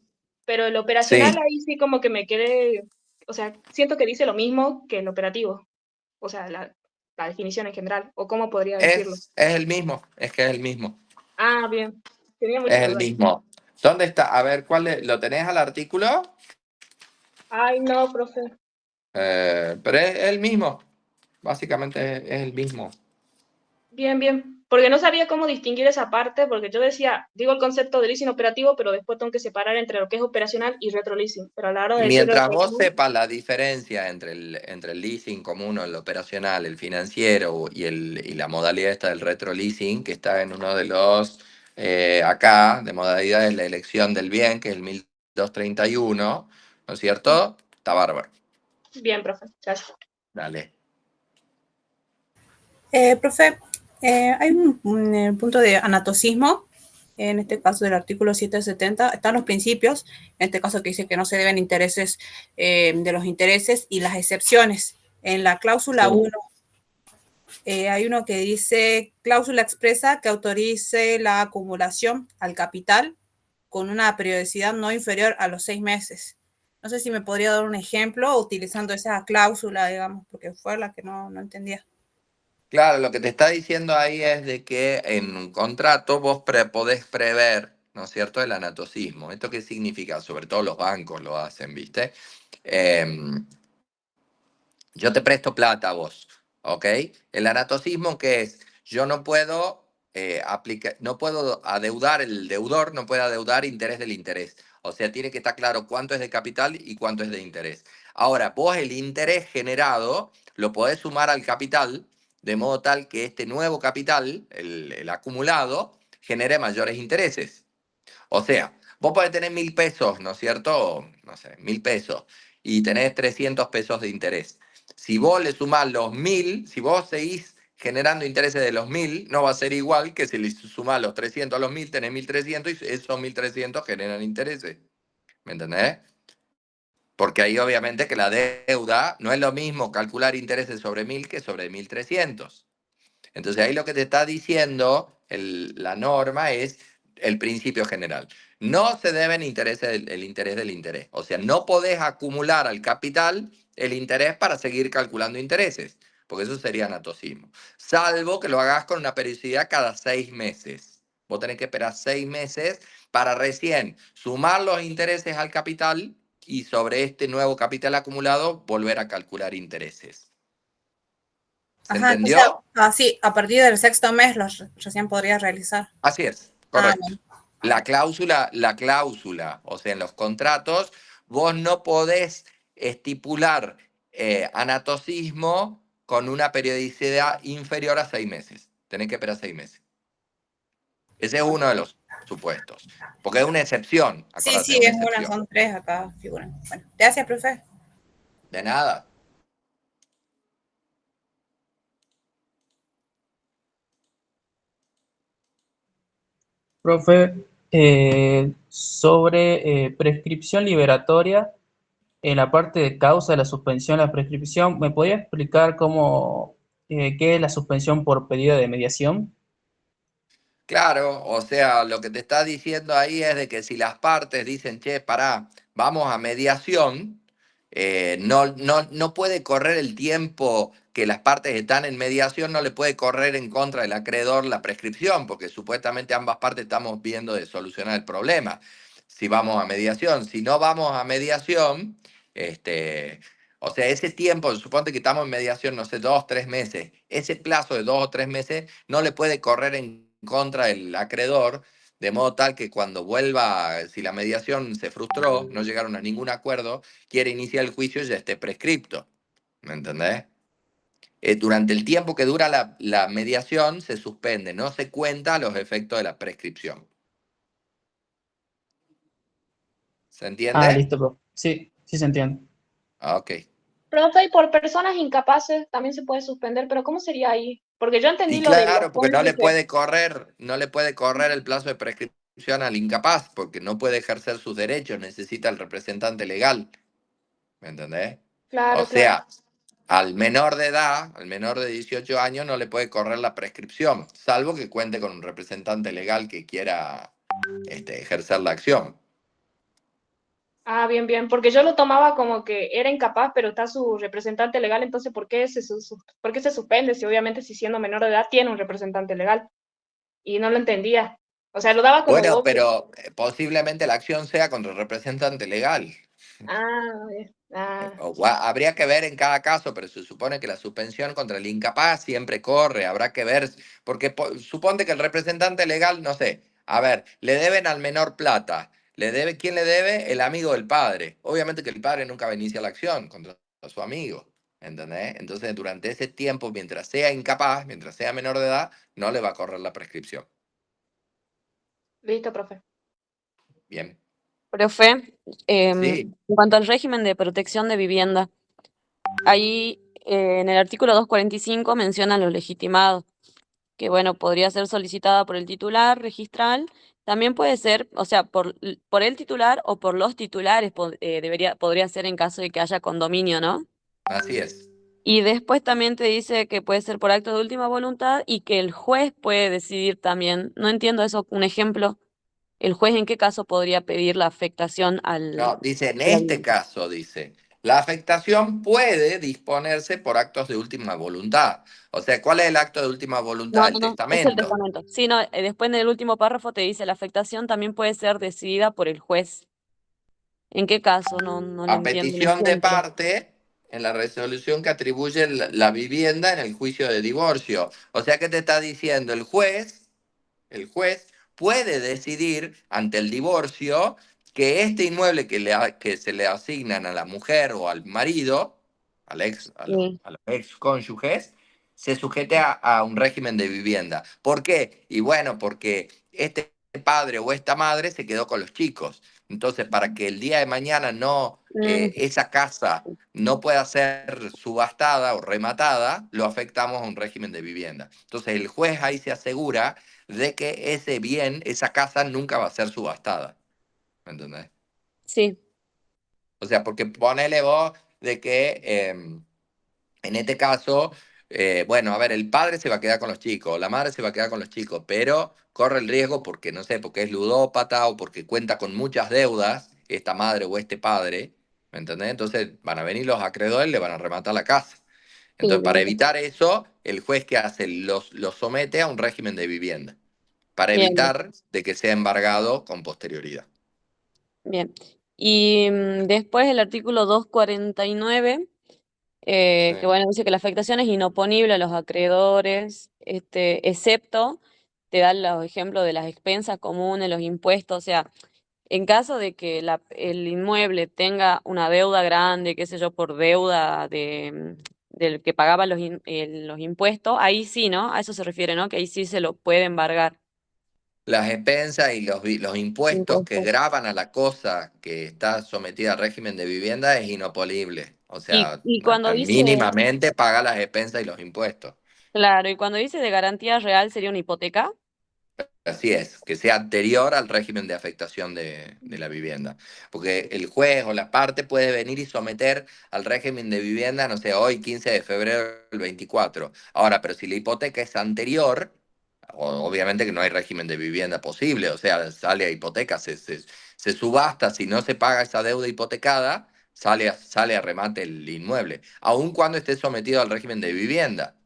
pero el operacional Sí, ahí sí como que me quedé, o sea, siento que dice lo mismo que el operativo, o sea, la definición en general, o cómo podría decirlo. es el mismo, es que es el mismo, Ah, bien, tenía es mucha el duda ahí. mismo. ¿Dónde está? A ver, ¿lo tenés al artículo? Ay, no, profe. Pero es el mismo, básicamente es el mismo. Bien, bien. Porque no sabía cómo distinguir esa parte, porque yo decía, digo el concepto de leasing operativo, pero después tengo que separar entre lo que es operacional y retroleasing. Pero a la hora de decir Mientras vos retroleasing, sepas la diferencia entre el leasing común o el operacional, el financiero y la modalidad esta del retroleasing, que está en uno de los, acá, de modalidades, la elección del bien, que es el 1231, ¿no es cierto? Está bárbaro. bien, profe. Gracias. Dale. Profe, hay un punto de anatocismo, en este caso del artículo 770, están los principios, en este caso que dice que no se deben intereses de los intereses y las excepciones. En la cláusula 1 hay uno que dice cláusula expresa que autorice la acumulación al capital con una periodicidad no inferior a los 6 meses. No sé si me podría dar un ejemplo utilizando esa cláusula, digamos, porque fue la que no entendía. Claro, lo que te está diciendo ahí es de que en un contrato vos podés prever, ¿no es cierto?, el anatocismo. ¿Esto qué significa? Sobre todo los bancos lo hacen, ¿viste? Em, yo te presto plata a vos, ¿ok? El anatocismo, ¿qué es? Yo no puedo aplicar, no puedo adeudar, el deudor no puede adeudar interés del interés. O sea, tiene que estar claro cuánto es de capital y cuánto es de interés. Ahora, vos el interés generado lo podés sumar al capital, de modo tal que este nuevo capital, el acumulado, genere mayores intereses. O sea, vos podés tener 1.000 pesos, ¿no es cierto? No sé, 1.000 pesos, y tenés 300 pesos de interés. Si vos le sumás los 1.000, si vos seguís generando intereses de los 1.000, no va a ser igual que si le sumás los 300 a los 1.000, tenés 1.300 y esos 1.300 generan intereses. ¿Me entendés? Porque ahí obviamente que la deuda no es lo mismo calcular intereses sobre 1.000 que sobre 1.300. Entonces ahí lo que te está diciendo la norma es el principio general. No se deben intereses el interés del interés. O sea, no podés acumular al capital el interés para seguir calculando intereses, porque eso sería anatocismo. Salvo que lo hagas con una periodicidad cada 6 meses. Vos tenés que esperar 6 meses para recién sumar los intereses al capital y sobre este nuevo capital acumulado volver a calcular intereses. ¿Se Ajá, entonces, entendió? sí, a partir del sexto mes recién podría realizar. Así es, Ah, correcto. bien. La cláusula, o sea, en los contratos, vos no podés estipular anatocismo con una periodicidad inferior a 6 meses. Tenés que esperar 6 meses. Ese es uno de los supuestos. Porque es una excepción, Sí, acordate, sí, es una es una, excepción. son 3 acá figuran. Bueno, gracias, profe. De nada. Profe, sobre prescripción liberatoria, en la parte de causa de la suspensión de la prescripción, ¿me podría explicar qué es la suspensión por pedido de mediación? Claro, o sea, lo que te está diciendo ahí es de que si las partes dicen, che, pará, vamos a mediación, no puede correr el tiempo que las partes están en mediación, no le puede correr en contra del acreedor la prescripción, porque supuestamente ambas partes estamos viendo de solucionar el problema. Si vamos a mediación, si no vamos a mediación, o sea, ese tiempo, suponte que estamos en mediación, no sé, 2, 3 meses, ese plazo de 2 o 3 meses no le puede correr en contra del acreedor, de modo tal que cuando vuelva, si la mediación se frustró, no llegaron a ningún acuerdo, quiere iniciar el juicio y ya esté prescripto. ¿Me entendés? Durante el tiempo que dura la mediación se suspende, no se cuenta los efectos de la prescripción. ¿Se Ah, entiende? listo, profe. Sí, sí se entiende. Ok. Profe, y por personas incapaces también se puede suspender, pero ¿cómo sería ahí? Porque yo entendí Y lo de los claro, porque cónyuges. no le puede correr el plazo de prescripción al incapaz, porque no puede ejercer sus derechos, necesita el representante legal. ¿Me entendés? O Claro, claro. sea, Al menor de edad, al menor de 18 años, no le puede correr la prescripción, salvo que cuente con un representante legal que quiera ejercer la acción. Ah, bien, bien, porque yo lo tomaba como que era incapaz, pero está su representante legal, entonces ¿por qué se suspende si obviamente si siendo menor de edad tiene un representante legal? Y no lo entendía. O sea, lo daba como Bueno, obvio. pero posiblemente la acción sea contra el representante legal. Ah, bien. Habría que ver en cada caso, pero se supone que la suspensión contra el incapaz siempre corre, habrá que ver, porque suponte que el representante legal, no sé, a ver, le deben al menor plata, ¿quién le debe? El amigo del padre. Obviamente que el padre nunca va a iniciar la acción contra su amigo, ¿entendés? Entonces, durante ese tiempo, mientras sea incapaz, mientras sea menor de edad, no le va a correr la prescripción. Listo, profe. Bien. Profe, Sí, en cuanto al régimen de protección de vivienda, ahí en el artículo 245 mencionan los legitimados, que bueno, podría ser solicitada por el titular registral, también puede ser, o sea, por el titular o por los titulares podría ser en caso de que haya condominio, ¿no? así es. Y después también te dice que puede ser por acto de última voluntad y que el juez puede decidir también. No entiendo eso, un ejemplo. ¿El juez en qué caso podría pedir la afectación No, dice, en a la este vivienda? caso, dice, la afectación puede disponerse por actos de última voluntad. O sea, ¿cuál es el acto de última voluntad? No, El no, no, es el testamento. testamento. Sí, no, después en el último párrafo te dice la afectación también puede ser decidida por el juez. ¿En qué caso? No, no le A entiendo un petición de ejemplo. parte, en la resolución que atribuye la vivienda en el juicio de divorcio. O sea, ¿qué te está diciendo? El juez puede decidir ante el divorcio que este inmueble que se le asignan a la mujer o al marido, Sí, a los ex cónyuges, se sujete a un régimen de vivienda. ¿Por qué? Y bueno, porque este padre o esta madre se quedó con los chicos. Entonces, para que el día de mañana esa casa no pueda ser subastada o rematada, lo afectamos a un régimen de vivienda. Entonces, el juez ahí se asegura de que ese bien, esa casa nunca va a ser subastada. ¿Me entendés? sí, O sea, porque ponele vos de que en este caso, bueno, a ver, el padre se va a quedar con los chicos, la madre se va a quedar con los chicos, pero corre el riesgo porque, no sé, porque es ludópata o porque cuenta con muchas deudas, esta madre o este padre, ¿me entendés? Entonces van a venir los acreedores y le van a rematar la casa. sí, Entonces, para bien, evitar eso, el juez que hace los somete a un régimen de vivienda, para bien, evitar de que sea embargado con posterioridad. bien. Y después el artículo 249, Sí. que bueno, dice que la afectación es inoponible a los acreedores, excepto, te da los ejemplos de las expensas comunes, los impuestos, o sea, en caso de que el inmueble tenga una deuda grande, qué sé yo, por deuda del que pagaba los impuestos, ahí sí, ¿no? A eso se refiere, ¿no? Que ahí sí se lo puede embargar. Las expensas y los impuestos que Impuestos. gravan a la cosa que está sometida al régimen de vivienda es inopolible. O sea, Y cuando dice, mínimamente paga las expensas y los impuestos. claro, y cuando dice de garantía real sería una hipoteca. Así es, que sea anterior al régimen de afectación de la vivienda. Porque el juez o la parte puede venir y someter al régimen de vivienda, no sé, hoy 15 de febrero del 24. Ahora, pero si la hipoteca es anterior, obviamente que no hay régimen de vivienda posible, o sea, sale a hipoteca, se subasta, si no se paga esa deuda hipotecada, sale a remate el inmueble, aun cuando esté sometido al régimen de vivienda.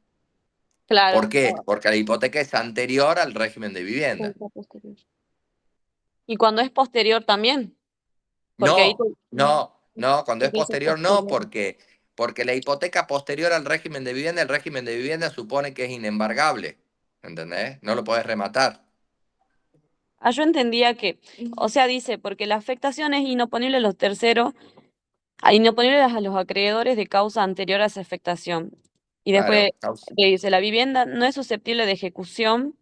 ¿Por Claro. qué? Porque la hipoteca es anterior al régimen de vivienda. Y cuando es posterior también, porque ahí No, no, cuando es porque dice posterior no, posterior. porque la hipoteca posterior al régimen de vivienda, el régimen de vivienda supone que es inembargable, ¿entendés? No lo podés rematar. Ah, yo entendía que, o sea, dice, porque la afectación es inoponible a los terceros, inoponible a los acreedores de causa anterior a esa afectación. Y después Claro, te dice, la vivienda no es susceptible de ejecución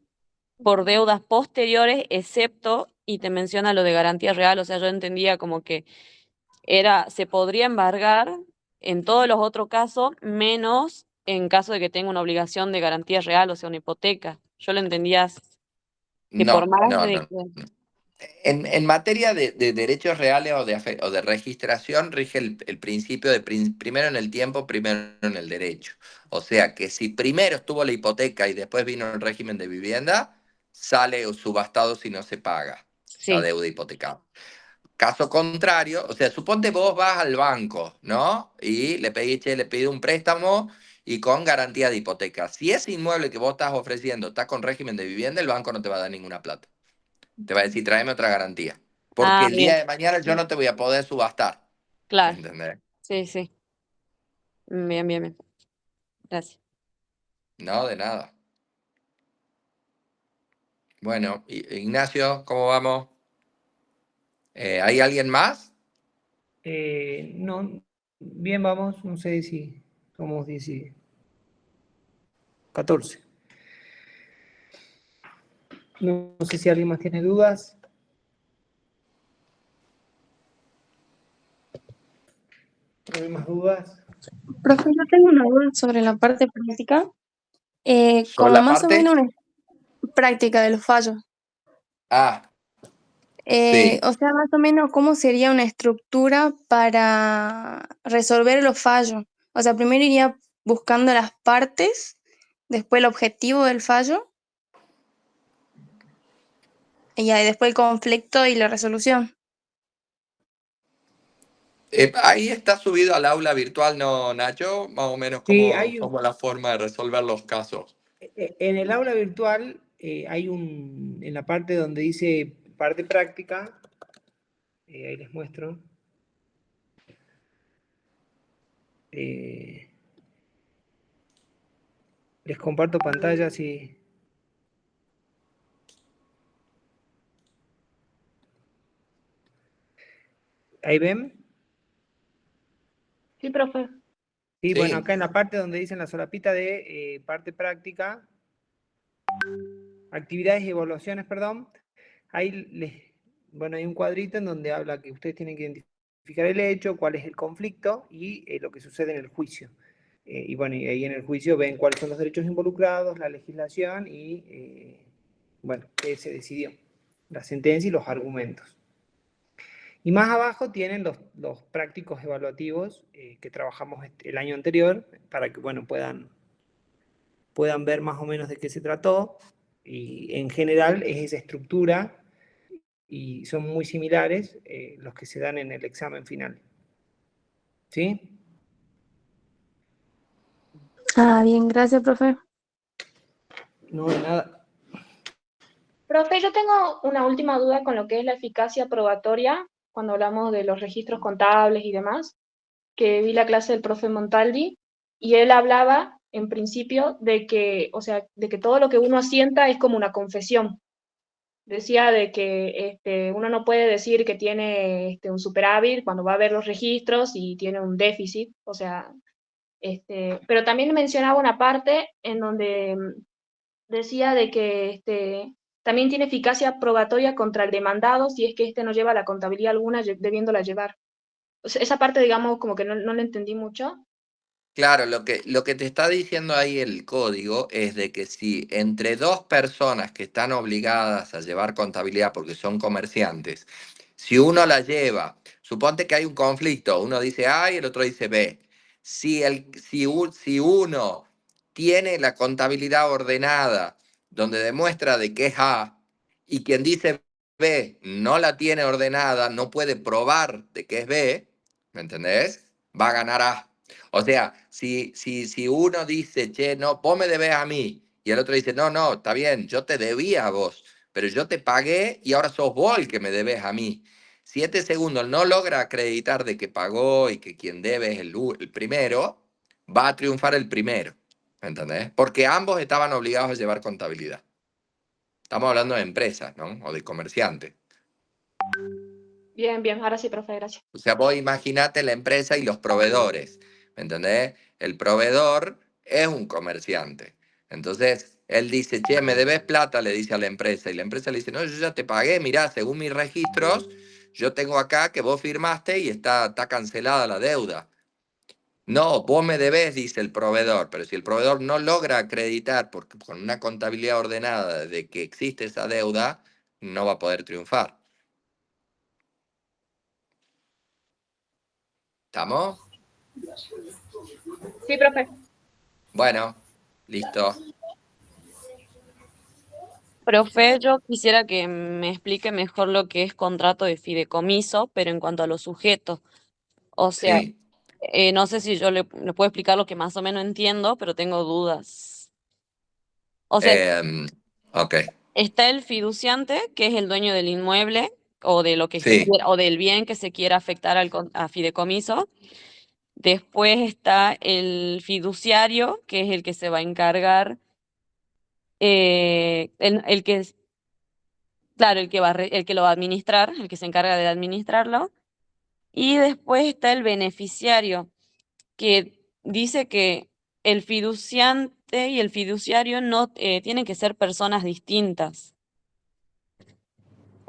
por deudas posteriores, excepto, y te menciona lo de garantía real, o sea, yo entendía como que se podría embargar en todos los otros casos, menos en caso de que tenga una obligación de garantía real, o sea, una hipoteca. Yo lo entendía que por no, más no, de no. que... No. En materia de derechos reales o de registración, rige el principio de primero en el tiempo, primero en el derecho. O sea que si primero estuvo la hipoteca y después vino el régimen de vivienda, sale subastado si no se paga la Sí, deuda hipotecada. Caso contrario, o sea, suponte vos vas al banco, ¿no? Y le pedís, che, le pedí un préstamo y con garantía de hipoteca. Si ese inmueble que vos estás ofreciendo está con régimen de vivienda, el banco no te va a dar ninguna plata. Te va a decir, tráeme otra garantía. Porque ah, el día bien, de mañana yo no te voy a poder subastar. ¿Me claro, entendés? sí, sí, bien, bien, bien, gracias. No, de nada. Bueno, Ignacio, ¿cómo vamos? ¿Hay alguien más? No, bien, vamos, no sé si somos 10 14. No sé si alguien más tiene dudas. ¿No hay más dudas? Profe, yo tengo una duda sobre la parte práctica, ¿Sobre como la más o parte? menos una práctica de los fallos. Ah, sí. O sea, más o menos cómo sería una estructura para resolver los fallos. O sea, primero iría buscando las partes, después el objetivo del fallo, y ahí después el conflicto y la resolución. Ahí está subido al aula virtual, ¿no, Nacho? Más o menos Sí, como la forma de resolver los casos. en el aula virtual hay en la parte donde dice parte práctica, ahí les muestro. Eh, les comparto pantalla si... ¿Ahí ven? Sí, profe. Sí, bueno, Sí. acá en la parte donde dicen la solapita de parte práctica, actividades y evaluaciones, perdón, bueno, hay un cuadrito en donde habla que ustedes tienen que identificar el hecho, cuál es el conflicto y lo que sucede en el juicio. Y bueno, y ahí en el juicio ven cuáles son los derechos involucrados, la legislación y, bueno, qué se decidió, la sentencia y los argumentos. Y más abajo tienen los prácticos evaluativos que trabajamos el año anterior para que, bueno, puedan ver más o menos de qué se trató. Y en general es esa estructura y son muy similares los que se dan en el examen final. ¿Sí? Ah, bien, gracias, profe. No, de nada. Profe, yo tengo una última duda con lo que es la eficacia probatoria, cuando hablamos de los registros contables y demás, que vi la clase del profe Montaldi, y él hablaba, en principio, de que, o sea, de que todo lo que uno asienta es como una confesión. Decía de que uno no puede decir que tiene un superávit cuando va a ver los registros y tiene un déficit, o sea, pero también mencionaba una parte en donde decía de que también tiene eficacia probatoria contra el demandado si es que no lleva la contabilidad alguna debiéndola llevar. O sea, esa parte, digamos, como que no la entendí mucho. Claro, lo que te está diciendo ahí el código es de que si entre dos personas que están obligadas a llevar contabilidad porque son comerciantes, si uno la lleva, suponte que hay un conflicto, uno dice A y el otro dice B. Si uno tiene la contabilidad ordenada donde demuestra de que es A y quien dice B no la tiene ordenada, no puede probar de que es B, ¿me entendés? Va a ganar A. O sea, si uno dice, che, no, vos me debes a mí, y el otro dice, no, no, está bien, yo te debía a vos, pero yo te pagué y ahora sos vos el que me debes a mí. Si este segundo no logra acreditar de que pagó y que quien debe es el primero, va a triunfar el primero. ¿Me entendés? Porque ambos estaban obligados a llevar contabilidad. Estamos hablando de empresas, ¿no? O de comerciantes. Bien, bien, ahora sí, profe, gracias. O sea, vos imaginate la empresa y los proveedores, ¿me entendés? El proveedor es un comerciante. Entonces, él dice, che, me debes plata, le dice a la empresa. Y la empresa le dice, no, yo ya te pagué, mirá, según mis registros, yo tengo acá que vos firmaste y está cancelada la deuda. No, vos me debés, dice el proveedor, pero si el proveedor no logra acreditar porque con una contabilidad ordenada de que existe esa deuda, no va a poder triunfar. ¿Estamos? Sí, profe. Bueno, listo. Profe, yo quisiera que me explique mejor lo que es contrato de fideicomiso, pero en cuanto a los sujetos. O sea, Sí. no sé si yo le puedo explicar lo que más o menos entiendo, pero tengo dudas. O sea, Ok. está el fiduciante, que es el dueño del inmueble o de lo que se Sí. quiera, o del bien que se quiera afectar a fideicomiso. Después está el fiduciario, que es el que se va a encargar, el que es, claro, el que lo va a administrar, el que se encarga de administrarlo. Y después está el beneficiario, que dice que el fiduciante y el fiduciario no tienen que ser personas distintas.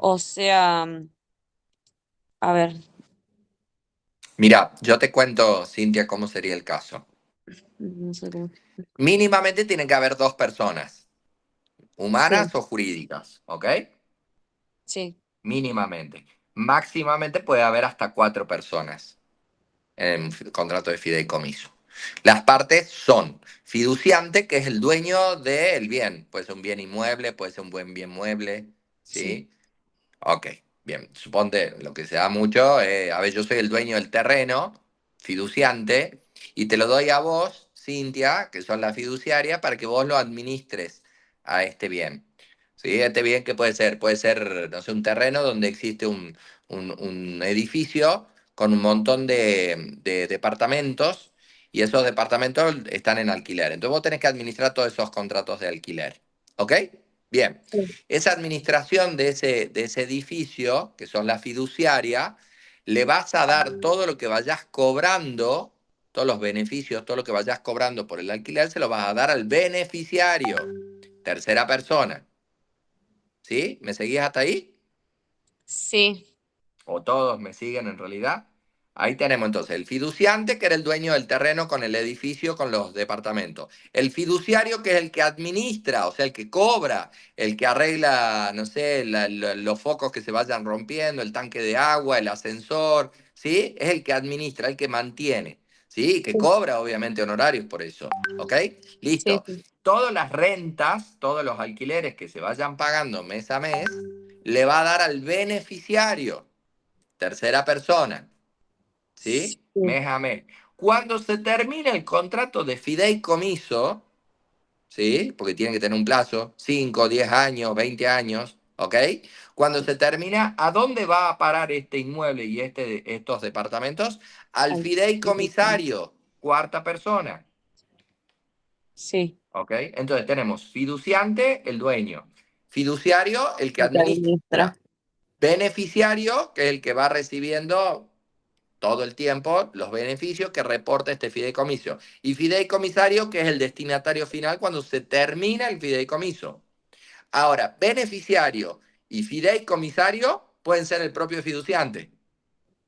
O sea, a ver, Mira, yo te cuento, Cintia, cómo sería el caso. no sé cómo. Mínimamente tienen que haber dos personas, Sí, humanas o jurídicas, ¿ok? sí, Mínimamente. Máximamente puede haber hasta 4 personas en un contrato de fideicomiso. Las partes son fiduciante, que es el dueño del bien. Puede ser un bien inmueble, puede ser un buen bien mueble, sí, ¿sí? Ok, bien. Suponte, lo que se da mucho, a ver, yo soy el dueño del terreno, fiduciante, y te lo doy a vos, Cintia, que son la fiduciaria, para que vos lo administres a este bien. ¿Sí? Este bien, ¿qué puede ser? Puede ser, no sé, un terreno donde existe un edificio con un montón de departamentos, y esos departamentos están en alquiler. Entonces vos tenés que administrar todos esos contratos de alquiler. ¿Ok? Bien. sí, Esa administración de ese edificio, que son la fiduciaria, le vas a dar todo lo que vayas cobrando, todos los beneficios, todo lo que vayas cobrando por el alquiler, se lo vas a dar al beneficiario, tercera persona. ¿Sí? ¿Me seguís hasta ahí? sí, O todos me siguen en realidad. Ahí tenemos entonces el fiduciante, que era el dueño del terreno con el edificio, con los departamentos. El fiduciario, que es el que administra, o sea, el que cobra, el que arregla, no sé, los focos que se vayan rompiendo, el tanque de agua, el ascensor, ¿sí? Es el que administra, el que mantiene, ¿sí? Que sí, cobra, obviamente, honorarios por eso, ¿ok? sí, Listo. sí, Todas las rentas, todos los alquileres que se vayan pagando mes a mes, le va a dar al beneficiario, tercera persona, ¿sí? sí, Mes a mes. Cuando se termine el contrato de fideicomiso, ¿sí? Porque tiene que tener un plazo, 5, 10 años, 20 años, ¿ok? Cuando se termina, ¿a dónde va a parar este inmueble y estos departamentos? Al ay, fideicomisario, cuarta persona, sí, ¿ok? Entonces tenemos fiduciante, el dueño, fiduciario, el que el que administra. administra, beneficiario, que es el que va recibiendo todo el tiempo los beneficios que reporta este fideicomiso. Y fideicomisario, que es el destinatario final cuando se termina el fideicomiso. Ahora, beneficiario y fideicomisario pueden ser el propio fiduciante.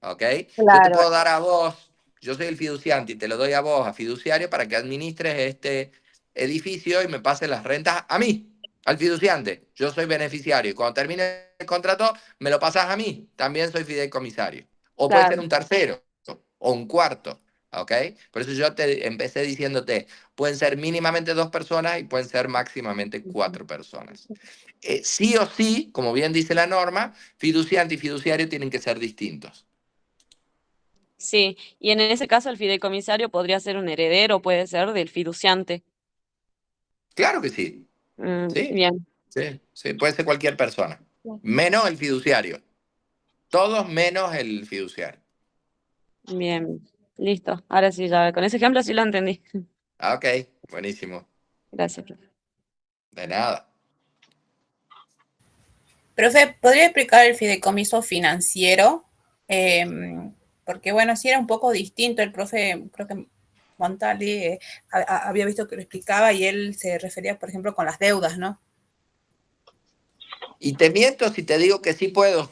¿Ok? Yo te Claro, puedo dar a vos, yo soy el fiduciante y te lo doy a vos, a fiduciario, para que administres este edificio y me pases las rentas a mí, al fiduciante. Yo soy beneficiario y cuando termine el contrato me lo pasas a mí, también soy fideicomisario. O puede ser claro. un tercero o un cuarto. ¿Ok? Por eso yo te empecé diciéndote, pueden ser mínimamente 2 personas y pueden ser máximamente 4 personas. Sí o sí, como bien dice la norma, fiduciante y fiduciario tienen que ser distintos. Sí, y en ese caso el fideicomisario podría ser un heredero, puede ser del fiduciante. Claro que sí, sí, Bien, sí, sí, puede ser cualquier persona, menos el fiduciario, todos menos el fiduciario. bien, listo. Ahora sí, ya con ese ejemplo sí lo entendí. Ah, ok, buenísimo, Gracias, profe. de nada. Profe, ¿podría explicar el fideicomiso financiero? Porque bueno, sí era un poco distinto. El profe, creo que Montali había visto que lo explicaba y él se refería, por ejemplo, con las deudas, ¿no? Y te miento si te digo que sí puedo,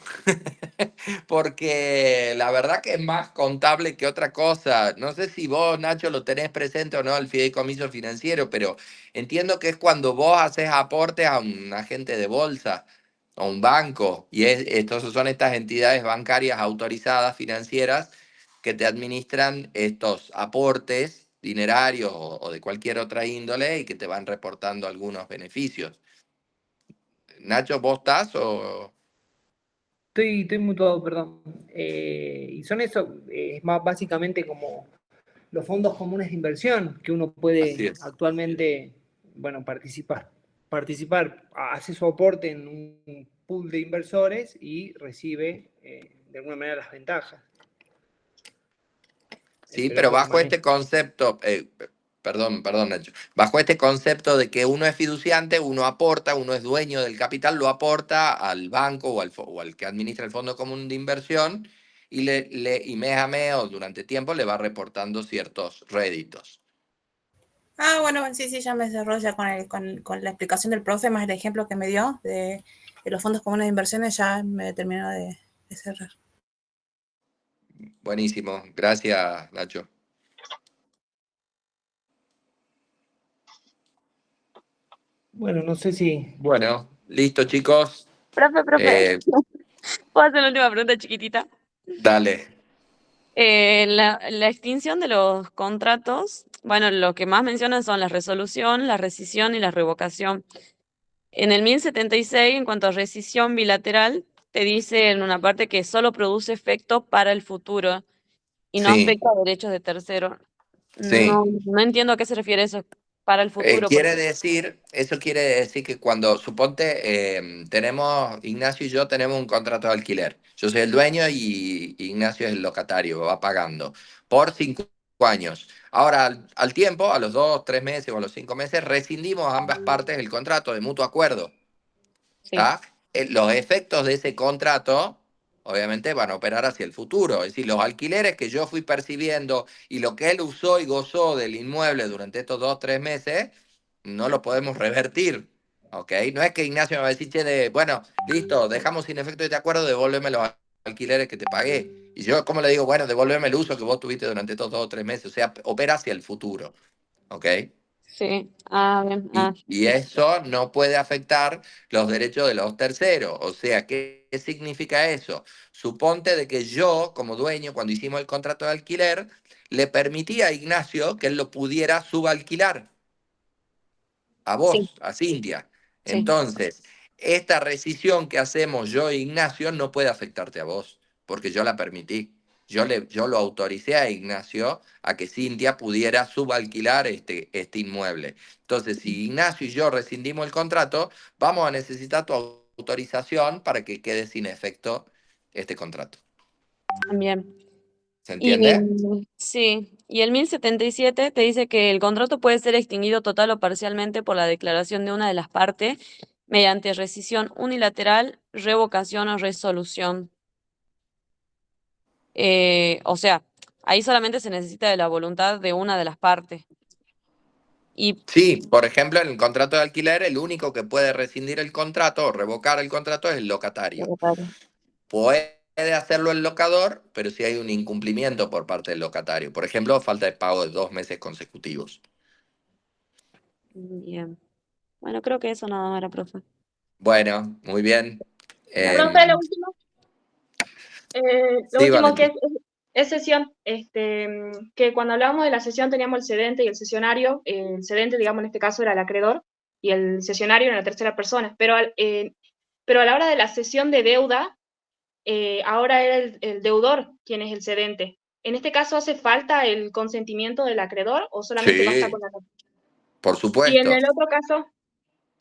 porque la verdad que es más contable que otra cosa. No sé si vos, Nacho, lo tenés presente o no, el fideicomiso financiero, pero entiendo que es cuando vos haces aportes a un agente de bolsa o un banco, y estos son estas entidades bancarias autorizadas financieras que te administran estos aportes dinerarios o de cualquier otra índole y que te van reportando algunos beneficios. Nacho, ¿vos estás o...? Estoy mutuado, perdón. Y son eso, es más básicamente como los fondos comunes de inversión que uno Así puede es. actualmente, bueno, participar, hace su aporte en un pool de inversores y recibe de alguna manera las ventajas. Sí, Pero pero es lo que bajo maneja. este concepto, perdón, Nacho, bajo este concepto de que uno es fiduciante, uno aporta, uno es dueño del capital, lo aporta al banco o al que administra el fondo común de inversión y y mes a mes o durante tiempo le va reportando ciertos réditos. Ah, bueno, sí, ya me cerró ya con la explicación del profe, más el ejemplo que me dio de los fondos comunes de inversiones, ya me terminó de cerrar. Buenísimo, gracias, Nacho. Bueno, no sé si... Bueno, listo, chicos. Profe, ¿puedo hacer la última pregunta chiquitita? Dale. La extinción de los contratos, bueno, lo que más mencionan son la resolución, la rescisión y la revocación. En el 1076, en cuanto a rescisión bilateral, te dice en una parte que solo produce efecto para el futuro y no Sí, afecta a derechos de tercero. sí. No entiendo a qué se refiere eso para el futuro. Porque Eso quiere decir que cuando, suponte, Ignacio y yo tenemos un contrato de alquiler. Yo soy el dueño y Ignacio es el locatario, va pagando por 5 años. Ahora, al tiempo, a los 2, 3 meses o a los 5 meses, rescindimos ambas partes el contrato de mutuo acuerdo. sí, ¿Tá? Los efectos de ese contrato, obviamente, van a operar hacia el futuro. Es decir, los alquileres que yo fui percibiendo y lo que él usó y gozó del inmueble durante estos 2, 3 meses, no lo podemos revertir. ¿Ok? No es que Ignacio me va a decir, che, bueno, listo, dejamos sin efecto este acuerdo, devuélveme los alquileres que te pagué. Y yo, ¿cómo le digo? Bueno, devuélveme el uso que vos tuviste durante estos 2 o 3 meses. O sea, opera hacia el futuro. ¿Ok? sí. Ah, bien. Y eso no puede afectar los derechos de los terceros. O sea, ¿qué significa eso? Suponte de que yo, como dueño, cuando hicimos el contrato de alquiler, le permití a Ignacio que él lo pudiera subalquilar a Sí, vos, a Cintia. sí. Entonces, esta rescisión que hacemos yo e Ignacio no puede afectarte a vos, porque yo la permití. Yo lo autoricé a Ignacio a que Cintia pudiera subalquilar este inmueble. Entonces, si Ignacio y yo rescindimos el contrato, vamos a necesitar tu autorización para que quede sin efecto este contrato. También. ¿Se Y entiende? sí, y el 1077 te dice que el contrato puede ser extinguido total o parcialmente por la declaración de una de las partes mediante rescisión unilateral, revocación o resolución. O sea, ahí solamente se necesita de la voluntad de una de las partes. Y Sí, por ejemplo, en el contrato de alquiler, el único que puede rescindir el contrato o revocar el contrato es el locatario. Puede hacerlo el locador, pero si hay un incumplimiento por parte del locatario. Por ejemplo, falta de pago de 2 meses consecutivos. bien. Bueno, creo que eso nada más era, profe. Bueno, muy bien. Profe, lo último. Lo Sí, último que Valentín. es sesión, que cuando hablábamos de la sesión teníamos el cedente y el cesionario. El cedente, digamos, en este caso era el acreedor y el cesionario era la tercera persona. Pero a la hora de la cesión de deuda, ahora era el deudor quien es el cedente. ¿En este caso hace falta el consentimiento del acreedor o solamente basta con Sí, la nota? por Y en supuesto. el otro caso,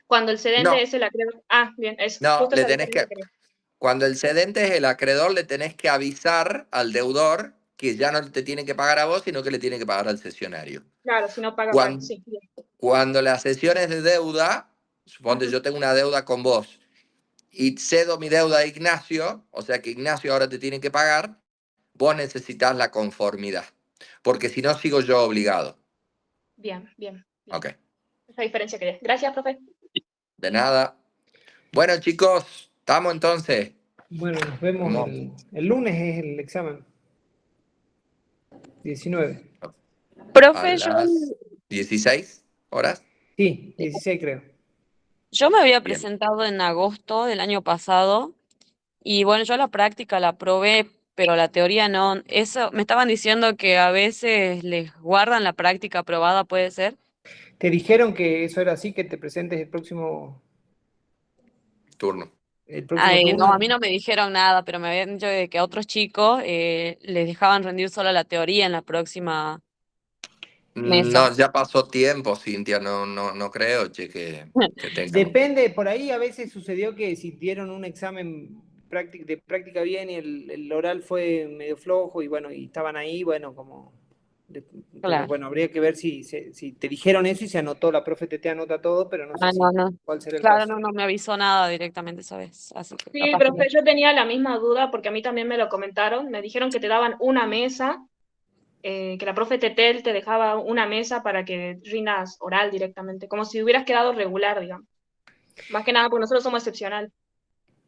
cuando el cedente No, es el acreedor. Ah, bien, eso, no, justo esa diferencia quería. cuando el cedente es el acreedor, le tenés que avisar al deudor que ya no te tiene que pagar a vos, sino que le tiene que pagar al cesionario. Claro, si no paga, paga. Cuando, Sí, bien. cuando la cesión es de deuda, suponte yo tengo una deuda con vos y cedo mi deuda a Ignacio, o sea que Ignacio ahora te tiene que pagar, vos necesitas la conformidad, porque si no sigo yo obligado. Bien, bien. Ok, Esa diferencia quería. Gracias, profe. de nada. Bueno, chicos, estamos entonces. Bueno, nos vemos Vamos el lunes, es el examen. 19. a Profe, las 16 horas. Sí, 16 creo. yo me había Bien. presentado en agosto del año pasado y bueno, yo la práctica la probé, pero la teoría no. Eso, me estaban diciendo que a veces les guardan la práctica aprobada, ¿puede ser? ¿Te dijeron que eso era así, que te presentes el próximo Turno. turno? No, a mí no me dijeron nada, pero me habían dicho de que a otros chicos les dejaban rendir solo la teoría en la próxima mesa. No, ya pasó tiempo, Cintia, no creo, che, que tengan. Depende, por ahí a veces sucedió que si dieron un examen de práctica bien y el oral fue medio flojo y bueno, y estaban ahí, bueno, como... Pero Claro. bueno, habría que ver si te dijeron eso y se anotó, la profe te anota todo, pero no sé No. cuál será el Claro, caso. no me avisó nada directamente esa vez. Así que Sí, capaz que profe, yo tenía la misma duda porque a mí también me lo comentaron. Me dijeron que te daban una mesa, que la profe Tetel te dejaba una mesa para que rindas oral directamente, como si hubieras quedado regular, digamos. Más que nada porque nosotros somos excepcional.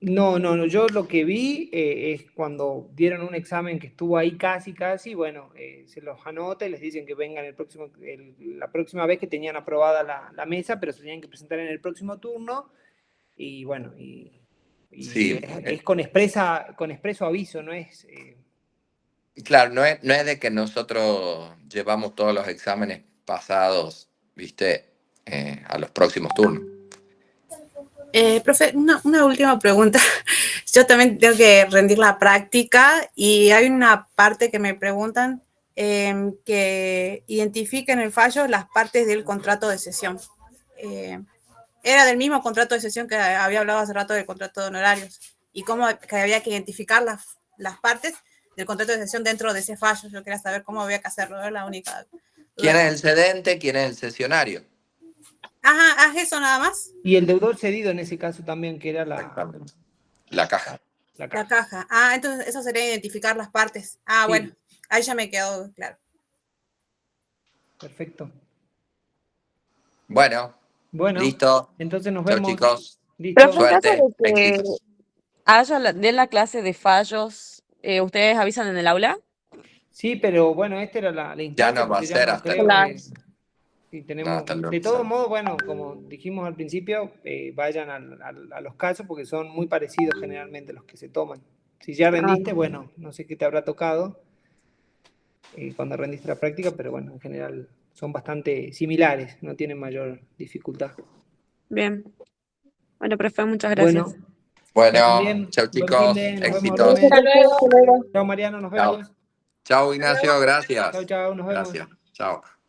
No, yo lo que vi es cuando dieron un examen que estuvo ahí casi, bueno, se los anota y les dicen que vengan la próxima vez que tenían aprobada la mesa, pero se tenían que presentar en el próximo turno y bueno, Sí, es con expreso aviso, no es... claro, no es de que nosotros llevamos todos los exámenes pasados, viste, a los próximos turnos. Profe, una última pregunta. Yo también tengo que rendir la práctica y hay una parte que me preguntan que identifiquen en el fallo las partes del contrato de cesión. Era del mismo contrato de cesión que había hablado hace rato del contrato de honorarios y cómo que había que identificar las partes del contrato de cesión dentro de ese fallo. Yo quería saber cómo había que hacerlo, era la única duda. ¿Quién es el cedente? ¿Quién es el cesionario? Ajá, haz eso nada más. Y el deudor cedido en ese caso también, que era la caja. La caja. Ah, entonces eso sería identificar las partes. Ah, Sí. bueno, ahí ya me quedó claro. Perfecto. Bueno, listo. Entonces nos Chau, vemos. chicos. Listo. Pero en caso Suerte, de que éxitos. de la clase de fallos, ¿ustedes avisan en el aula? Sí, pero bueno, esta era la instancia, no va porque a ya ser no hasta el creo lunes. sí, No, tenemos, hasta el de lunes. todos modos, bueno, como dijimos al principio, vayan a los casos porque son muy parecidos generalmente los que se toman. Si ya rendiste, bueno, no sé qué te habrá tocado cuando rendiste la práctica, pero bueno, en general son bastante similares, no tienen mayor dificultad. Bien. Bueno, profe, muchas gracias. Bueno, También, chau, buen chicos. fin de, nos vemos el Éxitos. lunes. Hasta luego. Chao Mariano, nos Chao. vemos. Chau, Ignacio. Gracias. Chao, nos vemos. Gracias. Chao.